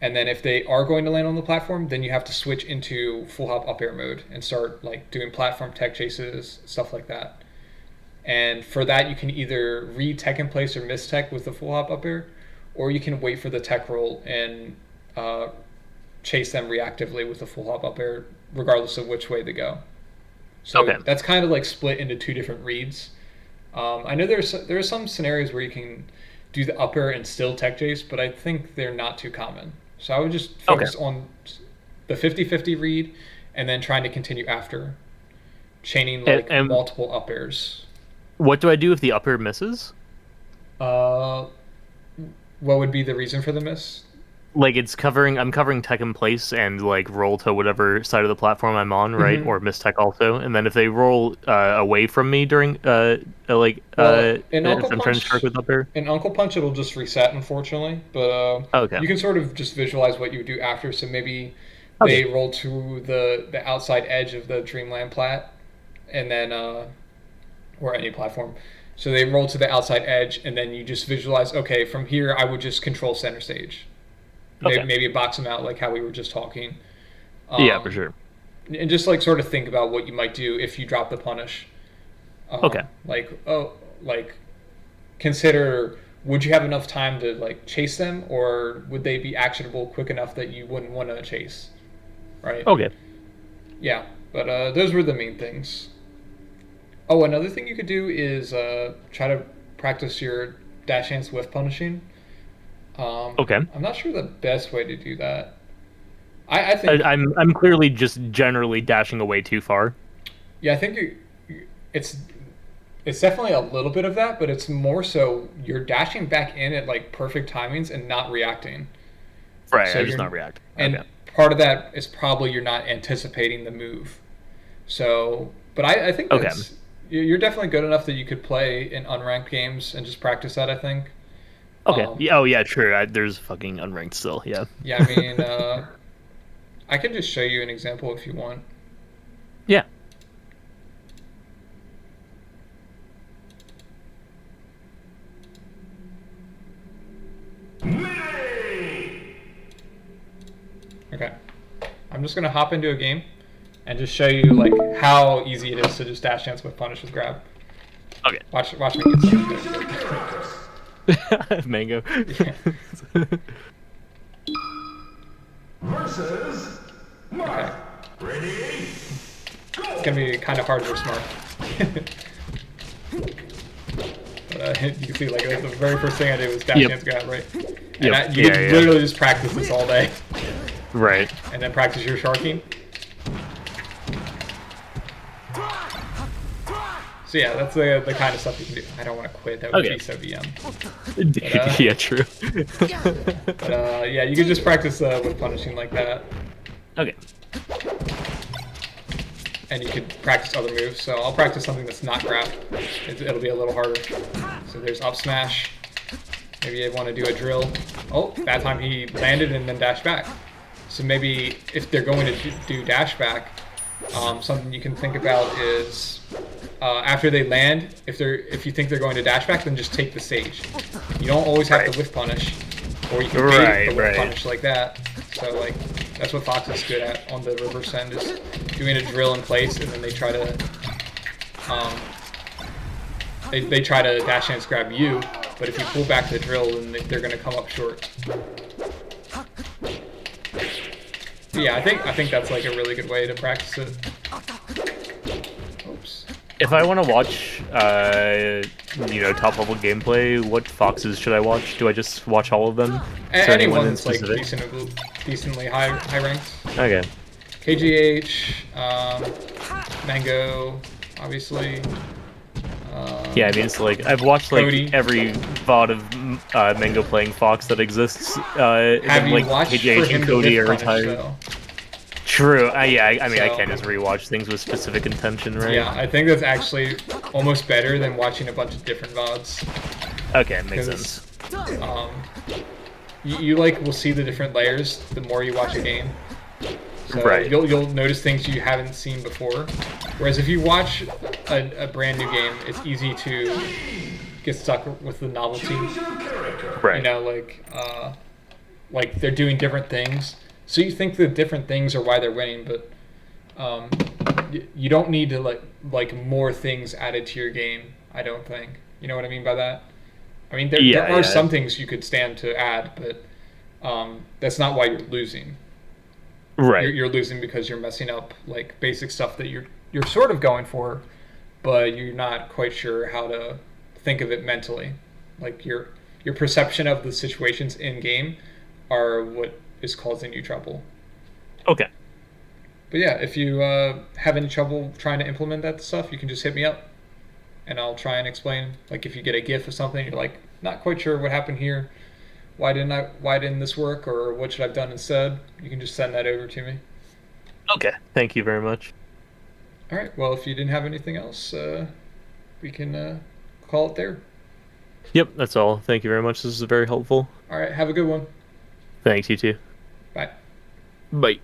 And then if they are going to land on the platform, then you have to switch into full hop up air mode and start like doing platform tech chases, stuff like that. And for that, you can either re-tech in place or miss-tech with the full hop up air, or you can wait for the tech roll and uh, chase them reactively with the full hop up air, regardless of which way they go. So Okay. that's kind of like split into two different reads. I know there are some scenarios where you can do the up air and still tech chase, but I think they're not too common. So I would just Okay. focus on the 50-50 read and then trying to continue after, chaining like And multiple up airs. what do I do if the upper misses? Uh, what would be the reason for the miss? Like I'm covering tech in place and like roll to whatever side of the platform I'm on, right? Mm-hmm. Or miss tech also. And then if they roll away from me during Well, if I'm trying to shark with up air. in Uncle Punch, it'll just reset, unfortunately. But Okay. you can sort of just visualize what you would do after. So maybe Okay. they roll to the outside edge of the Dreamland plat, and then or any platform. So they roll to the outside edge, and then you just visualize. Okay, from here, I would just control center stage. Okay. Maybe box them out like how we were just talking. Yeah, for Um, sure. and just like sort of think about what you might do if you drop the punish. Okay. Like like consider, would you have enough time to like chase them, or would they be actionable quick enough that you wouldn't want to chase, right? Okay. Yeah, but those were the main things. Oh, another thing you could do is try to practice your dash and swift punishing. Okay. I'm not sure the best way to do that. I think I'm clearly just generally dashing away too far. yeah, I think it's it's definitely a little bit of that, but it's more so you're dashing back in at like perfect timings and not reacting. Right. So I just you're not react. and Okay. part of that is probably you're not anticipating the move. So, but I think Okay. that's you're definitely good enough that you could play in unranked games and just practice that. I think. Okay. Um, Yeah. Oh yeah. True. There's fucking unranked still. Yeah. yeah, I mean, I can just show you an example if you want. Yeah. Okay, I'm just gonna hop into a game and just show you like how easy it is to just dash dance with punish with grab. Okay. Watch me get started. Mango. Yeah. Versus Mark. Okay. Ready? It's gonna be kind of hard for smart. But, you can see like that's the very first thing I did was dash Yep. dance grab, right? And Yep. you Yeah, could yeah. literally just practice this all day Right. and then practice your sharking. So yeah, that's the kind of stuff you can do. I don't want to quit. That would Okay. be so VM. Yeah. True. But yeah, you can just practice with punishing like that. Okay. and you could practice other moves. So I'll practice something that's not grab. It'll be a little harder. So there's up smash. Maybe I want to do a drill. Oh, that time he landed and then dashed back. So maybe if they're going to do dash back, something you can think about is after they land, if you think they're going to dash back, then just take the stage. You don't always have to whiff punish, or you can bait the whiff punish like that. So like that's what Fox is good at on the reverse end, is doing a drill in place, and then they try to they try to dash dance grab you. But if you pull back the drill, then they're going to come up short. But yeah, I think that's like a really good way to practice it. Oops. If I want to watch, top level gameplay, what Foxes should I watch? Do I just watch all of them? Anyone that's like decently high ranks. Okay. KGH, Mango, obviously. Yeah, I mean, it's like I've watched like Cody. every VOD of Mango playing Fox that exists. Have you like watched KGH for him and to Cody whiff are punish, retired. though? True. Yeah. I mean, I So- can't just rewatch things with specific intention, right? Yeah, I think that's actually almost better than watching a bunch of different VODs. Okay, makes 'Cause, sense. You like will see the different layers the more you watch a game. So Right. You'll notice things you haven't seen before. Whereas if you watch a brand new game, it's easy to get stuck with the novelty. Right. You know, like they're doing different things. So you think the different things are why they're winning, but you don't need to like more things added to your game. I don't think. You know what I mean by that? I mean there are some things you could stand to add, but that's not why you're losing. Right. You're losing because you're messing up like basic stuff that you're sort of going for, but you're not quite sure how to think of it mentally. Like your perception of the situations in game are what is causing you trouble. Okay. But yeah, if you have any trouble trying to implement that stuff, you can just hit me up, and I'll try and explain. Like if you get a GIF of something, you're like not quite sure what happened here. Why didn't this work, or what should I have done instead? You can just send that over to me. Okay. Thank you very much. All right. Well, if you didn't have anything else, we can call it there. Yep, that's all. Thank you very much. This is very helpful. All right. Have a good one. Thanks, you too. Bye. Bye.